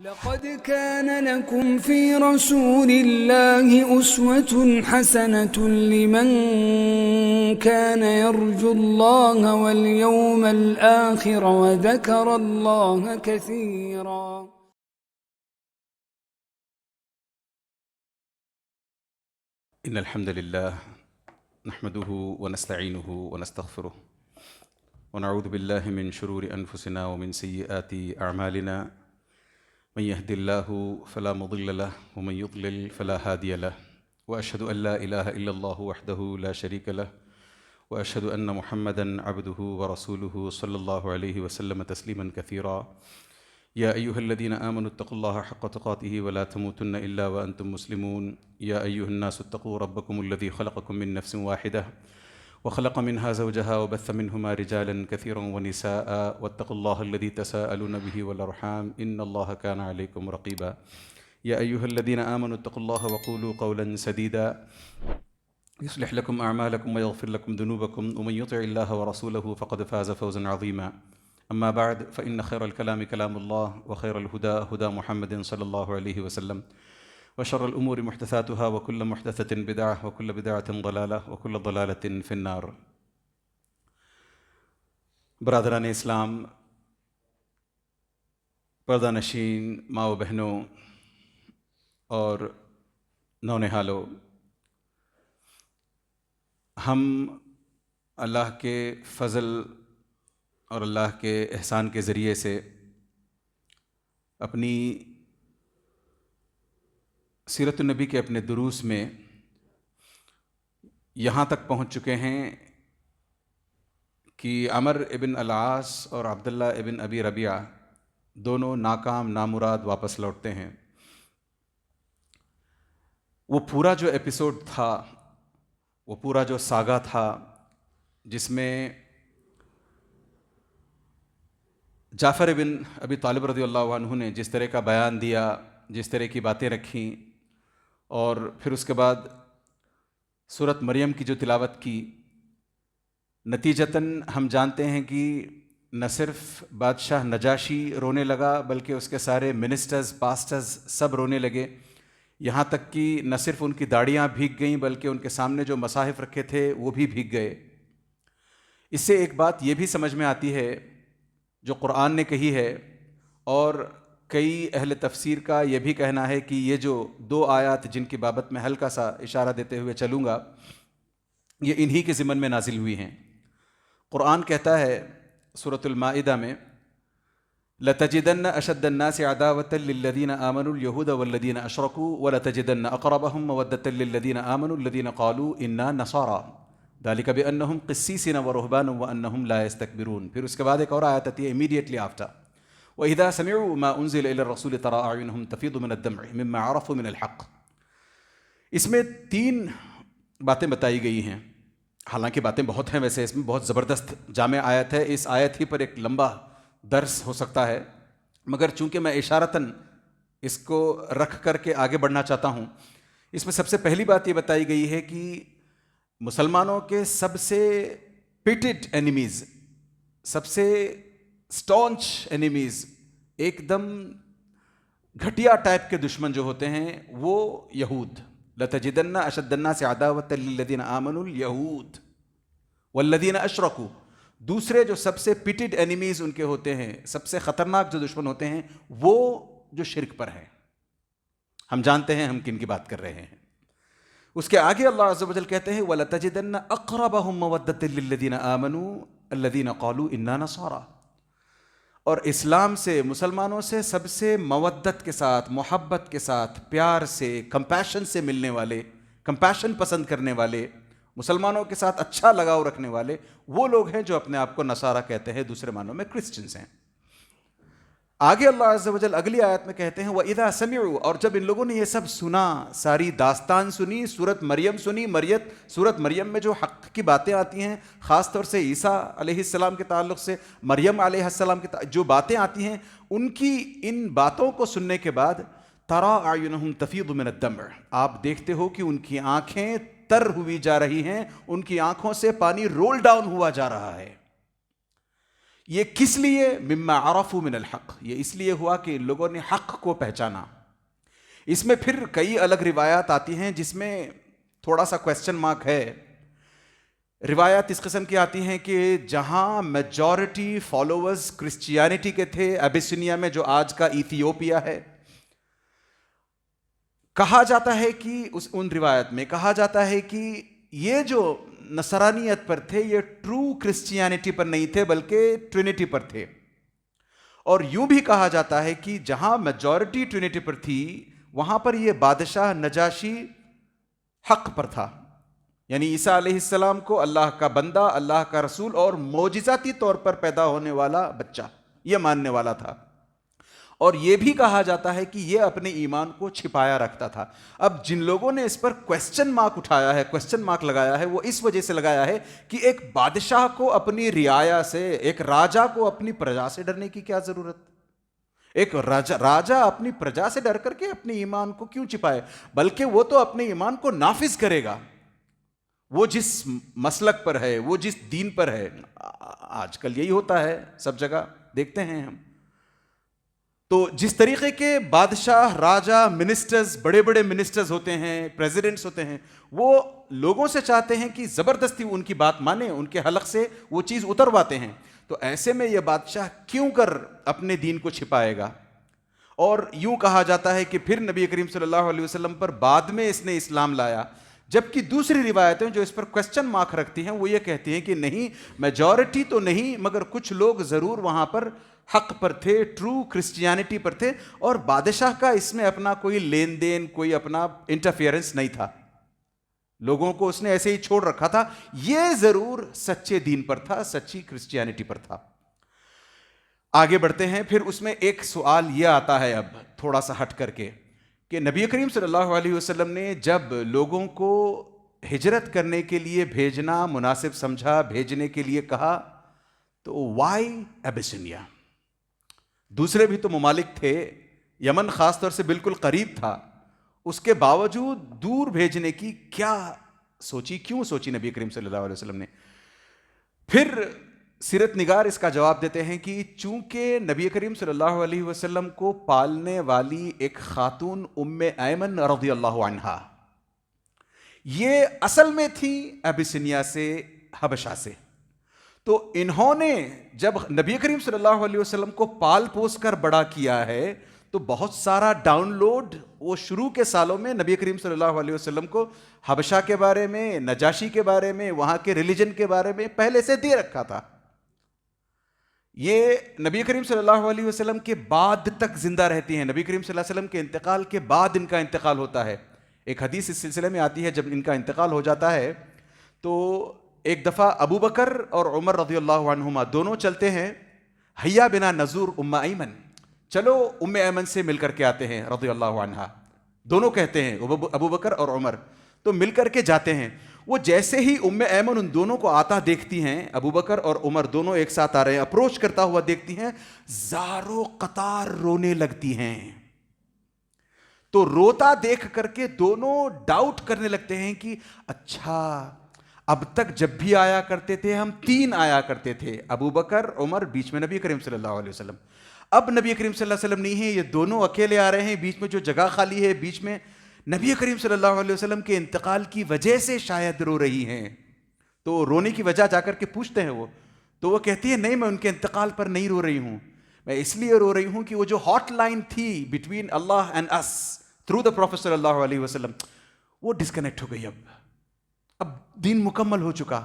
لقد كان لكم في رسول الله أسوة حسنة لمن كان يرجو الله واليوم الآخر وذكر الله كثيرا. إن الحمد لله نحمده ونستعينه ونستغفره ونعوذ بالله من شرور أنفسنا ومن سيئات أعمالنا من يهد الله فلا مضل له ومن يضلل فلا هادي له وأشهد أن لا إله إلا الله وحده لا شريك له وأشهد أن محمدًا عبده ورسوله صلى الله عليه وسلم تسليمًا كثيرا. يا أيها الذين آمنوا اتقوا الله حق تقاته ولا تموتن إلا وأنتم مسلمون. يا أيها الناس اتقوا ربكم الذي خلقكم من نفس واحدة وخلق منها زوجها وبث منهما رجالا كثيرا ونساء واتقوا الله الذي تساءلون به والأرحام إن الله كان عليكم رقيبا. يا أيها الذين آمنوا اتقوا الله وقولوا قولا سديدا يصلح لكم أعمالكم ويغفر لكم ذنوبكم ومن يطع الله ورسوله فقد فاز فوزا عظيما. أما بعد فإن خير الكلام كلام الله وخير الهدى هدى محمد صلى الله عليه وسلم وشر الأمور محدثاتها وكل محدثة بدعة وكل بدعة ضلالة وكل ضلالة في النار. برادران اسلام، پردہ نشین ماں و بہنوں اور نونہالوں، ہم اللہ کے فضل اور اللہ کے احسان کے ذریعے سے اپنی سیرت النبی کے اپنے دروس میں یہاں تک پہنچ چکے ہیں کہ عمر ابن العاص اور عبداللہ ابن ابی ربیعہ دونوں ناکام نامراد واپس لوٹتے ہیں. وہ پورا جو ایپیسوڈ تھا، وہ پورا جو ساگا تھا، جس میں جعفر ابن ابی طالب رضی اللہ عنہ نے جس طرح کا بیان دیا، جس طرح کی باتیں رکھیں، اور پھر اس کے بعد سورۃ مریم کی جو تلاوت کی، نتیجتاً ہم جانتے ہیں کہ نہ صرف بادشاہ نجاشی رونے لگا بلکہ اس کے سارے منسٹرز، پاسٹرز سب رونے لگے، یہاں تک کہ نہ صرف ان کی داڑیاں بھیگ گئیں بلکہ ان کے سامنے جو مصاحف رکھے تھے وہ بھی بھیگ گئے. اس سے ایک بات یہ بھی سمجھ میں آتی ہے جو قرآن نے کہی ہے، اور کئی اہل تفسیر کا یہ بھی کہنا ہے کہ یہ جو دو آیات جن کی بابت میں ہلکا سا اشارہ دیتے ہوئے چلوں گا، یہ انہی کے ضمن میں نازل ہوئی ہیں. قرآن کہتا ہے سورۃ المائدہ میں، لَتَجِدَنَّ أَشَدَّ النَّاسِ عَدَاوَةً لِلَّذِينَ آمَنُوا الْيَهُودَ وَالَّذِينَ أَشْرَكُوا وَلَتَجِدَنَّ أَقْرَبَهُمْ مَوَدَّةً لِلَّذِينَ آمَنُوا الَّذِينَ قَالُوا إِنَّا نَصَارَى ذَلِكَ بِأَنَّهُمْ قِسِّيسِينَ وَرُهْبَانٌ وَأَنَّهُمْ لَا يَسْتَكْبِرُونَ. پھر اس کے بعد ایک اور آیت آتی ہے immediately after، وَإِذَا سَمِعُوا مَا أُنزِلَ إِلَى الرَّسُولِ تَرَىٰ أَعْيُنَهُمْ تَفِيضُ مِنَ الدَّمْعِ مِمَّا عَرَفُوا مِنَ الْحَقِّ. اس میں تین باتیں بتائی گئی ہیں، حالانکہ باتیں بہت ہیں، ویسے اس میں بہت زبردست جامع آیت ہے، اس آیت ہی پر ایک لمبا درس ہو سکتا ہے، مگر چونکہ میں اشارتاً اس کو رکھ کر کے آگے بڑھنا چاہتا ہوں. اس میں سب سے پہلی بات یہ بتائی گئی ہے کہ مسلمانوں کے سب سے پیٹڈ اینیمیز، سب سے سٹونچ اینیمیز، ایک دم گھٹیا ٹائپ کے دشمن جو ہوتے ہیں وہ یہود. لَتَجِدَنَّ أَشَدَّ النَّاسِ عَدَاوَةً لِلَّذِينَ آمَنُوا الْيَهُودَ وَالَّذِينَ أَشْرَكُوا. دوسرے جو سب سے پیٹڈ اینیمیز ان کے ہوتے ہیں، سب سے خطرناک جو دشمن ہوتے ہیں، وہ جو شرک پر ہیں. ہم جانتے ہیں ہم کن کی بات کر رہے ہیں. اس کے آگے اللہ عز و جل کہتے ہیں وَلَتَجِدَنَّ أَقْرَبَهُمْ مَوَدَّةً لِلَّذِينَ آمَنُوا الَّذِينَ قَالُوا إِنَّا نَصَارَى. اور اسلام سے، مسلمانوں سے سب سے مودت کے ساتھ، محبت کے ساتھ، پیار سے، کمپیشن سے ملنے والے، کمپیشن پسند کرنے والے، مسلمانوں کے ساتھ اچھا لگاؤ رکھنے والے وہ لوگ ہیں جو اپنے آپ کو نصارہ کہتے ہیں، دوسرے معنوں میں کرسچنز ہیں. آگے اللہ عز و جل اگلی آیت میں کہتے ہیں وَإِذَا سَمِعُوا، اور جب ان لوگوں نے یہ سب سنا، ساری داستان سنی، سورۃ مریم سنی، سورۃ مریم میں جو حق کی باتیں آتی ہیں، خاص طور سے عیسیٰ علیہ السلام کے تعلق سے، مریم علیہ السلام کے جو باتیں آتی ہیں، ان کی ان باتوں کو سننے کے بعد تَرَىٰ أَعْيُنَهُمْ تَفِيضُ مِنَ الدَّمْعِ، آپ دیکھتے ہو کہ ان کی آنکھیں تر ہوئی جا رہی ہیں، ان کی آنکھوں سے پانی رول ڈاؤن ہوا جا رہا ہے. یہ کس لیے؟ مما عرفوا من الحق، یہ اس لیے ہوا کہ ان لوگوں نے حق کو پہچانا۔ اس میں پھر کئی الگ روایات آتی ہیں جس میں تھوڑا سا کویسچن مارک ہے۔ روایات اس قسم کی آتی ہیں کہ جہاں میجورٹی فالوورز کرسچیانٹی کے تھے، ابیسینیا میں جو آج کا ایتھیوپیا ہے، کہا جاتا ہے کہ ان روایت میں کہا جاتا ہے کہ یہ جو نصرانیت پر تھے یہ ٹرو کرسچیانٹی پر نہیں تھے بلکہ ٹرینٹی پر تھے۔ اور یوں بھی کہا جاتا ہے کہ جہاں میجورٹی ٹرینٹی پر تھی وہاں پر یہ بادشاہ نجاشی حق پر تھا، یعنی عیسیٰ علیہ السلام کو اللہ کا بندہ، اللہ کا رسول اور معجزاتی طور پر پیدا ہونے والا بچہ یہ ماننے والا تھا۔ اور یہ بھی کہا جاتا ہے کہ یہ اپنے ایمان کو چھپایا رکھتا تھا۔ اب جن لوگوں نے اس پر کویسچن مارک اٹھایا ہے، کویسچن مارک لگایا ہے، وہ اس وجہ سے لگایا ہے کہ ایک بادشاہ کو اپنی رعایا سے، ایک راجا کو اپنی پرجا سے ڈرنے کی کیا ضرورت؟ ایک راجا اپنی پرجا سے ڈر کر کے اپنے ایمان کو کیوں چھپائے؟ بلکہ وہ تو اپنے ایمان کو نافذ کرے گا، وہ جس مسلک پر ہے، وہ جس دین پر ہے۔ آج کل یہی ہوتا ہے، سب جگہ دیکھتے ہیں ہم۔ تو جس طریقے کے بادشاہ، راجا، منسٹرز، بڑے بڑے منسٹرز ہوتے ہیں، پریزیڈنٹس ہوتے ہیں، وہ لوگوں سے چاہتے ہیں کہ زبردستی ان کی بات مانیں، ان کے حلق سے وہ چیز اترواتے ہیں۔ تو ایسے میں یہ بادشاہ کیوں کر اپنے دین کو چھپائے گا؟ اور یوں کہا جاتا ہے کہ پھر نبی کریم صلی اللہ علیہ وسلم پر بعد میں اس نے اسلام لایا، جبکہ دوسری روایتیں جو اس پر کویسچن مارک رکھتی ہیں وہ یہ کہتی ہیں کہ نہیں، میجورٹی تو نہیں مگر کچھ لوگ ضرور وہاں پر حق پر تھے، ٹرو کرسچیانٹی پر تھے، اور بادشاہ کا اس میں اپنا کوئی لین دین، کوئی اپنا انٹرفیئرنس نہیں تھا، لوگوں کو اس نے ایسے ہی چھوڑ رکھا تھا۔ یہ ضرور سچے دین پر تھا، سچی کرسچیانٹی پر تھا۔ آگے بڑھتے ہیں، پھر اس میں ایک سوال یہ آتا ہے اب تھوڑا سا ہٹ کر کے، کہ نبی کریم صلی اللہ علیہ وسلم نے جب لوگوں کو ہجرت کرنے کے لیے بھیجنا مناسب سمجھا، بھیجنے کے لیے کہا، تو وائی ابیسینیا؟ دوسرے بھی تو ممالک تھے، یمن خاص طور سے بالکل قریب تھا، اس کے باوجود دور بھیجنے کی کیا سوچی، کیوں سوچی نبی کریم صلی اللہ علیہ وسلم نے؟ پھر سیرت نگار اس کا جواب دیتے ہیں کہ چونکہ نبی کریم صلی اللہ علیہ وسلم کو پالنے والی ایک خاتون ام ایمن رضی اللہ عنہا، یہ اصل میں تھی ابیسینیا سے، حبشہ سے۔ تو انہوں نے جب نبی کریم صلی اللہ علیہ وسلم کو پال پوس کر بڑا کیا ہے تو بہت سارا ڈاؤن لوڈ وہ شروع کے سالوں میں نبی کریم صلی اللہ علیہ وسلم کو حبشہ کے بارے میں، نجاشی کے بارے میں، وہاں کے ریلیجن کے بارے میں پہلے سے دے رکھا تھا۔ یہ نبی کریم صلی اللہ علیہ وسلم کے بعد تک زندہ رہتی ہیں، نبی کریم صلی اللہ علیہ وسلم کے انتقال کے بعد ان کا انتقال ہوتا ہے۔ ایک حدیث اس سلسلے میں آتی ہے، جب ان کا انتقال ہو جاتا ہے تو ایک دفعہ ابو بکر اور عمر رضی اللہ عنہما دونوں چلتے ہیں، حیا بنا نزور ام ایمن، چلو ام ایمن سے مل کر کے آتے ہیں رضی اللہ عنہا، دونوں کہتے ہیں، ابو بکر اور عمر، تو مل کر کے جاتے ہیں۔ وہ جیسے ہی ام ایمن ان دونوں کو آتا دیکھتی ہیں، ابو بکر اور عمر دونوں ایک ساتھ آ رہے ہیں، اپروچ کرتا ہوا دیکھتی ہیں، زارو قطار رونے لگتی ہیں۔ تو روتا دیکھ کر کے دونوں ڈاؤٹ کرنے لگتے ہیں کہ اچھا، اب تک جب بھی آیا کرتے تھے ہم 3 آیا کرتے تھے، ابو بکر، عمر، بیچ میں نبی کریم صلی اللہ علیہ وسلم۔ اب نبی کریم صلی اللہ علیہ وسلم نہیں ہے، یہ دونوں اکیلے آ رہے ہیں، بیچ میں جو جگہ خالی ہے، بیچ میں نبی کریم صلی اللہ علیہ وسلم کے انتقال کی وجہ سے شاید رو رہی ہیں۔ تو رونے کی وجہ جا کر کے پوچھتے ہیں وہ، تو وہ کہتی ہے نہیں، میں ان کے انتقال پر نہیں رو رہی ہوں، میں اس لیے رو رہی ہوں کہ وہ جو ہاٹ لائن تھی بٹوین اللہ اینڈ اس تھرو دا پروفیٹ صلی اللہ علیہ وسلم، وہ ڈسکنیکٹ ہو گئی، اب دین مکمل ہو چکا۔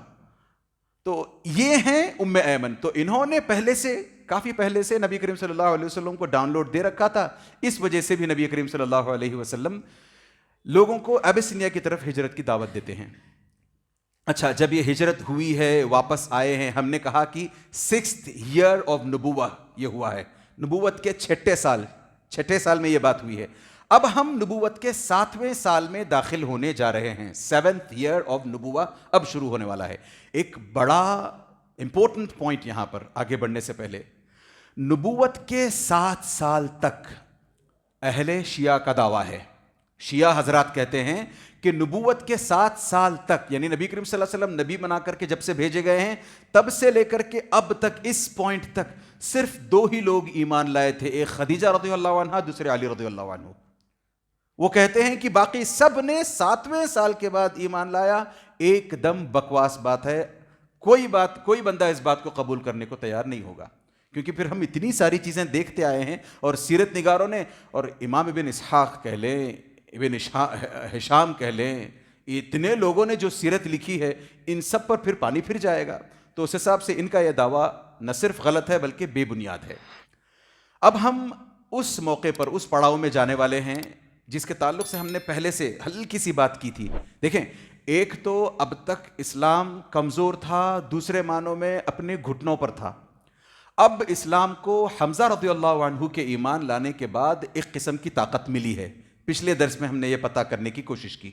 تو یہ ہیں ام ایمن، تو انہوں نے پہلے سے، کافی پہلے سے نبی کریم صلی اللہ علیہ وسلم کو ڈاؤن لوڈ دے رکھا تھا، اس وجہ سے بھی نبی کریم صلی اللہ علیہ وسلم لوگوں کو ابیسینیا کی طرف ہجرت کی دعوت دیتے ہیں۔ اچھا، جب یہ ہجرت ہوئی ہے، واپس آئے ہیں، ہم نے کہا کہ 6th year of نبوہ یہ ہوا ہے، نبوت کے 6 سال میں یہ بات ہوئی ہے۔ اب ہم نبوت کے 7ویں سال میں داخل ہونے جا رہے ہیں، 7th year of نبوہ اب شروع ہونے والا ہے۔ ایک بڑا امپورٹنٹ پوائنٹ یہاں پر آگے بڑھنے سے پہلے، نبوت کے 7 سال تک اہل شیعہ کا دعویٰ ہے، شیعہ حضرات کہتے ہیں کہ نبوت کے 7 سال تک، یعنی نبی کریم صلی اللہ علیہ وسلم نبی بنا کر کے جب سے بھیجے گئے ہیں تب سے لے کر کے اب تک اس پوائنٹ تک صرف 2 ہی لوگ ایمان لائے تھے، ایک خدیجہ رضی اللہ عنہا، دوسرے علی رضی اللہ عنہ۔ وہ کہتے ہیں کہ باقی سب نے 7ویں سال کے بعد ایمان لایا۔ ایک دم بکواس بات ہے، کوئی بندہ اس بات کو قبول کرنے کو تیار نہیں ہوگا، کیونکہ پھر ہم اتنی ساری چیزیں دیکھتے آئے ہیں، اور سیرت نگاروں نے، اور امام ابن اسحاق کہہ لیں، ابن ہشام کہہ لیں، اتنے لوگوں نے جو سیرت لکھی ہے، ان سب پر پھر پانی پھر جائے گا۔ تو اس حساب سے ان کا یہ دعویٰ نہ صرف غلط ہے بلکہ بے بنیاد ہے۔ اب ہم اس موقع پر اس پڑاؤ میں جانے والے ہیں جس کے تعلق سے ہم نے پہلے سے ہلکی سی بات کی تھی۔ دیکھیں، ایک تو اب تک اسلام کمزور تھا، دوسرے معنوں میں اپنے گھٹنوں پر تھا۔ اب اسلام کو حمزہ رضی اللہ عنہ کے ایمان لانے کے بعد ایک قسم کی طاقت ملی ہے۔ پچھلے درس میں ہم نے یہ پتہ کرنے کی کوشش کی۔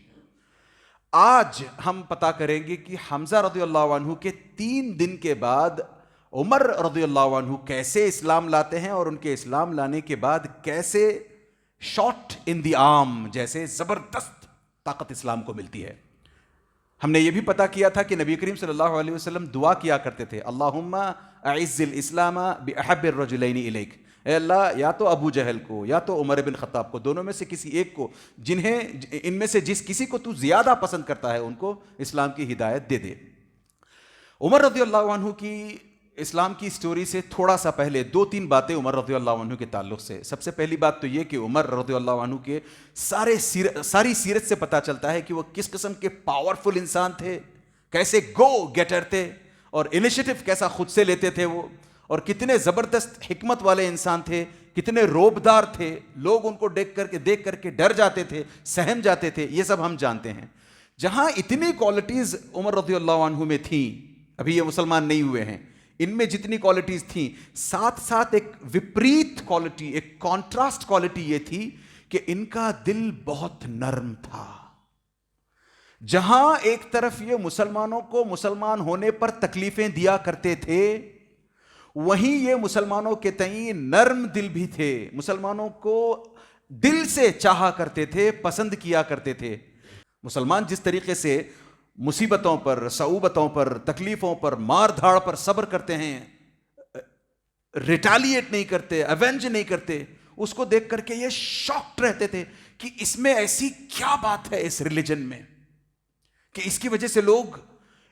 آج ہم پتہ کریں گے کہ حمزہ رضی اللہ عنہ کے 3 دن کے بعد عمر رضی اللہ عنہ کیسے اسلام لاتے ہیں، اور ان کے اسلام لانے کے بعد کیسے شاٹ ان دی آرم جیسے زبردست طاقت اسلام کو ملتی ہے۔ ہم نے یہ بھی پتہ کیا تھا کہ نبی کریم صلی اللہ علیہ وسلم دعا کیا کرتے تھے، اللہم اعز الاسلام باحب الرجلین الیک، اے اللہ یا تو ابو جہل کو یا تو عمر بن خطاب کو، دونوں میں سے کسی ایک کو، جنہیں ان میں سے جس کسی کو تو زیادہ پسند کرتا ہے ان کو اسلام کی ہدایت دے دے۔ عمر رضی اللہ عنہ کی اسلام کی سٹوری سے تھوڑا سا پہلے 2-3 باتیں عمر رضی اللہ عنہ کے تعلق سے۔ سب سے پہلی بات تو یہ کہ عمر رضی اللہ عنہ کے ساری سیرت سے پتہ چلتا ہے کہ وہ کس قسم کے پاورفل انسان تھے، کیسے گو گیٹر تھے، اور انیشیٹو کیسا خود سے لیتے تھے وہ، اور کتنے زبردست حکمت والے انسان تھے، کتنے روبدار تھے، لوگ ان کو دیکھ کر کے ڈر جاتے تھے، سہم جاتے تھے، یہ سب ہم جانتے ہیں۔ جہاں اتنی کوالٹیز عمر رضی اللہ عنہ میں تھیں، ابھی یہ مسلمان نہیں ہوئے ہیں، ان میں جتنی کوالٹیز تھیں، ساتھ ساتھ ایک وپریت کوالٹی، ایک کانٹراسٹ کوالٹی یہ تھی کہ ان کا دل بہت نرم تھا۔ جہاں ایک طرف یہ مسلمانوں کو مسلمان ہونے پر تکلیفیں دیا کرتے تھے، وہیں یہ مسلمانوں کے تئیں نرم دل بھی تھے، مسلمانوں کو دل سے چاہا کرتے تھے، پسند کیا کرتے تھے۔ مسلمان جس طریقے سے مصیبتوں پر، صعوبتوں پر، تکلیفوں پر، مار دھاڑ پر صبر کرتے ہیں، ریٹالیٹ نہیں کرتے، ایونج نہیں کرتے، اس کو دیکھ کر کے یہ شاکڈ رہتے تھے کہ اس میں ایسی کیا بات ہے اس ریلیجن میں کہ اس کی وجہ سے لوگ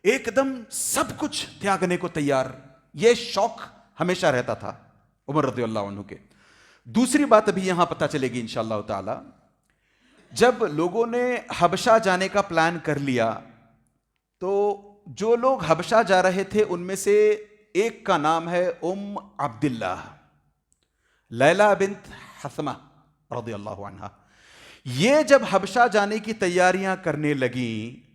ایک دم سب کچھ تیاگنے کو تیار۔ یہ شوق ہمیشہ رہتا تھا عمر رضی اللہ عنہ کے۔ دوسری بات ابھی یہاں پتہ چلے گی انشاءاللہ تعالی، جب لوگوں نے حبشہ جانے کا پلان کر لیا تو جو لوگ حبشہ جا رہے تھے ان میں سے ایک کا نام ہے عبداللہ، لیلہ بنت حثمہ رضی اللہ عنہ۔ یہ جب حبشہ جانے کی تیاریاں کرنے لگیں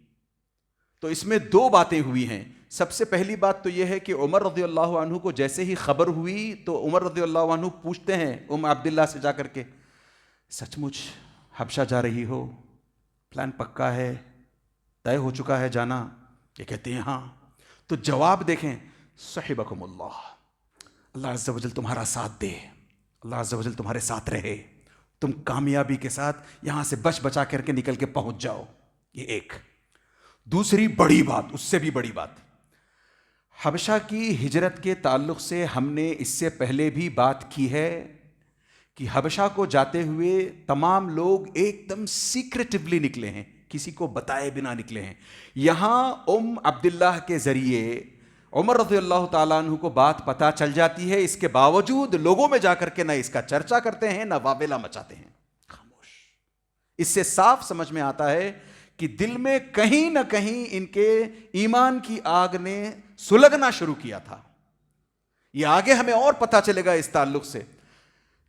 تو اس میں 2 باتیں ہوئی ہیں۔ سب سے پہلی بات تو یہ ہے کہ عمر رضی اللہ عنہ کو جیسے ہی خبر ہوئی تو عمر رضی اللہ عنہ پوچھتے ہیں عبداللہ سے جا کر کے، سچ مچ حبشہ جا رہی ہو؟ پلان پکا ہے، طے ہو چکا ہے جانا؟ یہ کہتے ہیں ہاں۔ تو جواب دیکھیں، صحبکم اللہ، اللہ عز و جل تمہارا ساتھ دے، اللہ عز و جل تمہارے ساتھ رہے، تم کامیابی کے ساتھ یہاں سے بچ بچا کر کے نکل کے پہنچ جاؤ۔ یہ ایک۔ دوسری بڑی بات، اس سے بھی بڑی بات، حبشہ کی ہجرت کے تعلق سے ہم نے اس سے پہلے بھی بات کی ہے کہ حبشہ کو جاتے ہوئے تمام لوگ ایک دم سیکریٹیولی نکلے ہیں، کسی کو بتائے بنا نکلے ہیں۔ یہاں عبداللہ کے ذریعے عمر رضی اللہ تعالیٰ عنہ کو بات پتہ چل جاتی ہے، اس کے باوجود لوگوں میں جا کر کے نہ اس کا چرچا کرتے ہیں نہ واویلا مچاتے ہیں، خاموش۔ اس سے صاف سمجھ میں آتا ہے کہ دل میں کہیں نہ کہیں ان کے ایمان کی آگ نے سلگنا شروع کیا تھا۔ یہ آگے ہمیں اور پتہ چلے گا اس تعلق سے۔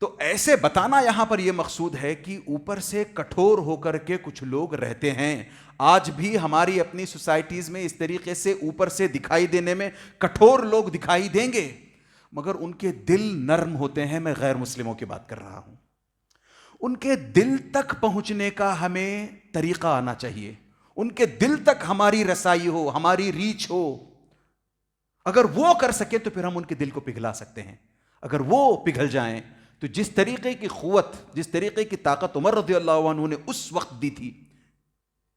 تو ایسے بتانا یہاں پر یہ مقصود ہے کہ اوپر سے کٹھور ہو کر کے کچھ لوگ رہتے ہیں۔ آج بھی ہماری اپنی سوسائٹیز میں اس طریقے سے اوپر سے دکھائی دینے میں کٹھور لوگ دکھائی دیں گے، مگر ان کے دل نرم ہوتے ہیں۔ میں غیر مسلموں کی بات کر رہا ہوں۔ ان کے دل تک پہنچنے کا ہمیں طریقہ آنا چاہیے، ان کے دل تک ہماری رسائی ہو، ہماری ریچ ہو۔ اگر وہ کر سکے تو پھر ہم ان کے دل کو پگھلا سکتے ہیں۔ اگر وہ پگھل جائیں تو جس طریقے کی قوت، جس طریقے کی طاقت عمر رضی اللہ عنہ نے اس وقت دی تھی،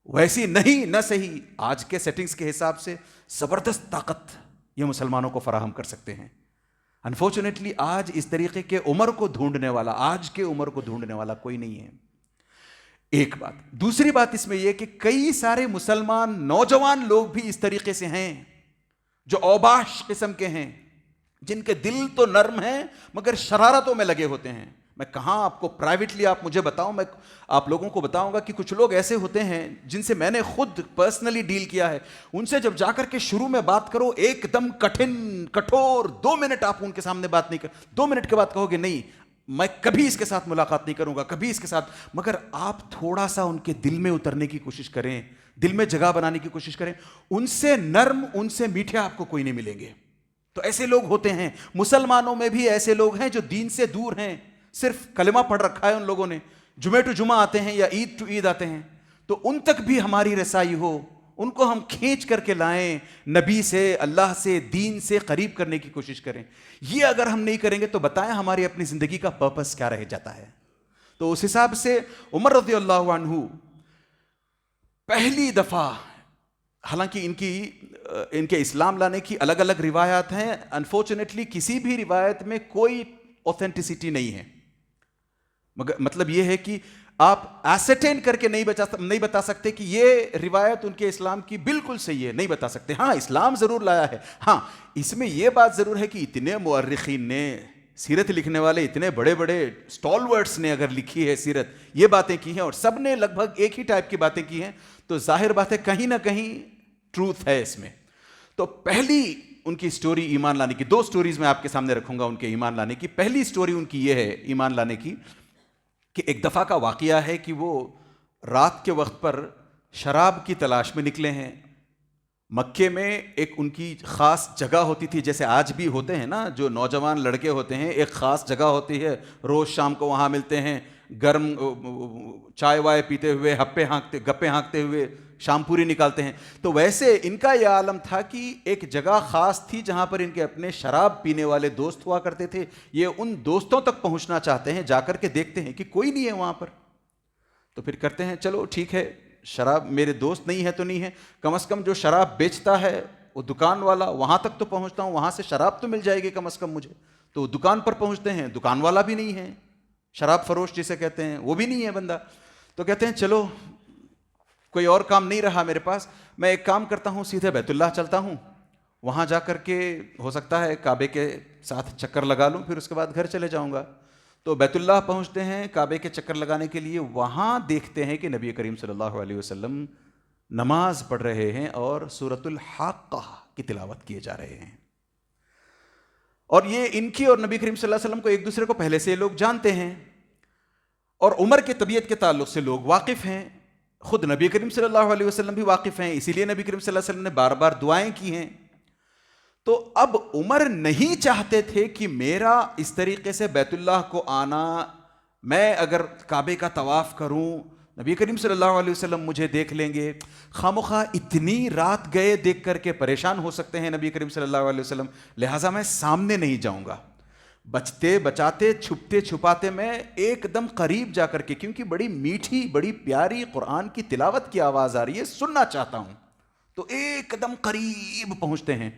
ویسی نہیں نہ صحیح آج کے سیٹنگز کے حساب سے زبردست طاقت یہ مسلمانوں کو فراہم کر سکتے ہیں. انفارچونیٹلی آج اس طریقے کے عمر کو ڈھونڈنے والا، آج کے عمر کو ڈھونڈنے والا کوئی نہیں ہے. ایک بات. دوسری بات اس میں یہ کہ کئی سارے مسلمان نوجوان لوگ بھی اس طریقے سے ہیں جو اوباش قسم کے ہیں، جن کے دل تو نرم ہیں مگر شرارتوں میں لگے ہوتے ہیں. میں کہاں آپ کو پرائیویٹلی آپ مجھے بتاؤں، میں آپ لوگوں کو بتاؤں گا کہ کچھ لوگ ایسے ہوتے ہیں جن سے میں نے خود پرسنلی ڈیل کیا ہے. ان سے جب جا کر کے شروع میں بات کرو ایک دم کٹھور، 2 منٹ آپ ان کے سامنے بات نہیں کر، 2 منٹ کے بعد کہو گے نہیں میں کبھی اس کے ساتھ ملاقات نہیں کروں گا، کبھی اس کے ساتھ. مگر آپ تھوڑا سا ان کے دل میں اترنے کی کوشش کریں، دل میں جگہ بنانے کی کوشش کریں، ان سے نرم، ان سے میٹھے آپ کو کوئی نہیں ملیں گے. تو ایسے لوگ ہوتے ہیں. مسلمانوں میں بھی ایسے لوگ ہیں جو دین سے دور ہیں، صرف کلمہ پڑھ رکھا ہے ان لوگوں نے، جمعہ ٹو جمعہ آتے ہیں یا عید ٹو عید آتے ہیں. تو ان تک بھی ہماری رسائی ہو، ان کو ہم کھینچ کر کے لائیں، نبی سے، اللہ سے، دین سے قریب کرنے کی کوشش کریں. یہ اگر ہم نہیں کریں گے تو بتائیں ہماری اپنی زندگی کا پرپس کیا رہ جاتا ہے. تو اس حساب سے عمر رضی اللہ عنہ پہلی دفعہ، حالانکہ ان کے اسلام لانے کی الگ الگ روایات ہیں، انفارچونیٹلی کسی بھی روایت میں کوئی اوتھینٹسٹی نہیں ہے. مگر مطلب یہ ہے کہ آپ ایسرٹین کر کے نہیں بتا سکتے کہ یہ روایت ان کے اسلام کی بالکل صحیح ہے، نہیں بتا سکتے. ہاں اسلام ضرور لایا ہے. ہاں اس میں یہ بات ضرور ہے کہ اتنے مورخین نے، سیرت لکھنے والے اتنے بڑے بڑے اسٹالورٹس نے اگر لکھی ہے سیرت، یہ باتیں کی ہیں اور سب نے لگ بھگ ایک ہی ٹائپ کی باتیں کی ہیں، تو ظاہر بات ہے کہیں نہ کہیں ٹروتھ ہے اس میں. تو پہلی ان کی سٹوری ایمان لانے کی، 2 سٹوریز میں آپ کے سامنے رکھوں گا ان کے ایمان لانے کی. پہلی سٹوری ان کی یہ ہے ایمان لانے کی کہ ایک دفعہ کا واقعہ ہے کہ وہ رات کے وقت پر شراب کی تلاش میں نکلے ہیں. مکے میں ایک ان کی خاص جگہ ہوتی تھی، جیسے آج بھی ہوتے ہیں نا، جو نوجوان لڑکے ہوتے ہیں ایک خاص جگہ ہوتی ہے، روز شام کو وہاں ملتے ہیں، گرم چائے وائے پیتے ہوئے، گپے ہانکتے ہوئے شام پوری نکالتے ہیں. تو ویسے ان کا یہ عالم تھا کہ ایک جگہ خاص تھی جہاں پر ان کے اپنے شراب پینے والے دوست ہوا کرتے تھے. یہ ان دوستوں تک پہنچنا چاہتے ہیں، جا کر کے دیکھتے ہیں کہ کوئی نہیں ہے وہاں پر. تو پھر کرتے ہیں چلو ٹھیک ہے، شراب میرے دوست نہیں ہے تو نہیں ہے، کم از کم جو شراب بیچتا ہے وہ دکان والا، وہاں تک تو پہنچتا ہوں، وہاں سے شراب تو مل جائے گی کم از کم مجھے. تو دکان پر پہنچتے ہیں، دکان والا بھی نہیں ہے، شراب فروش جسے کہتے ہیں وہ بھی نہیں ہے بندہ. تو کہتے ہیں چلو کوئی اور کام نہیں رہا میرے پاس، میں ایک کام کرتا ہوں، سیدھے بیت اللہ چلتا ہوں، وہاں جا کر کے ہو سکتا ہے کعبے کے ساتھ چکر لگا لوں، پھر اس کے بعد گھر چلے جاؤں گا. تو بیت اللہ پہنچتے ہیں کعبے کے چکر لگانے کے لیے. وہاں دیکھتے ہیں کہ نبی کریم صلی اللہ علیہ وسلم نماز پڑھ رہے ہیں اور سورۃ الحاقہ کی تلاوت کیے جا رہے ہیں. اور یہ ان کی اور نبی کریم صلی اللہ علیہ وسلم کو ایک دوسرے کو پہلے سے لوگ جانتے ہیں اور عمر کے طبیعت کے تعلق سے لوگ واقف ہیں. خود نبی کریم صلی اللہ علیہ وسلم بھی واقف ہیں، اسی لیے نبی کریم صلی اللہ علیہ وسلم نے بار بار دعائیں کی ہیں. تو اب عمر نہیں چاہتے تھے کہ میرا اس طریقے سے بیت اللہ کو آنا، میں اگر کعبے کا طواف کروں نبی کریم صلی اللہ علیہ وسلم مجھے دیکھ لیں گے، خامخواہ اتنی رات گئے دیکھ کر کے پریشان ہو سکتے ہیں نبی کریم صلی اللہ علیہ وسلم، لہٰذا میں سامنے نہیں جاؤں گا. بچتے بچاتے چھپتے چھپاتے میں ایک دم قریب جا کر کے، کیونکہ بڑی میٹھی بڑی پیاری قرآن کی تلاوت کی آواز آ رہی ہے، سننا چاہتا ہوں، تو ایک دم قریب پہنچتے ہیں.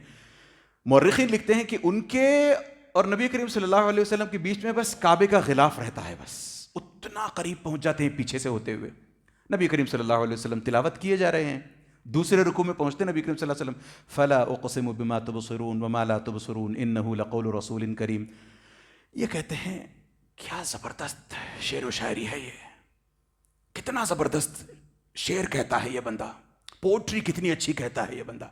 مورخین لکھتے ہیں کہ ان کے اور نبی کریم صلی اللہ علیہ وسلم کے بیچ میں بس کعبے کا غلاف رہتا ہے، بس اتنا قریب پہنچ جاتے ہیں پیچھے سے ہوتے ہوئے. نبی کریم صلی اللہ علیہ وسلم تلاوت کیے جا رہے ہیں، دوسرے رکوع میں پہنچتے نبی کریم صلی اللہ علیہ وسلم فلا اقسم بما تبصرون وما لا تبصرون انه لقول رسول کریم. یہ کہتے ہیں کیا زبردست شعر و شاعری ہے، یہ کتنا زبردست شعر کہتا ہے یہ بندہ، پوٹری کتنی اچھی کہتا ہے یہ بندہ.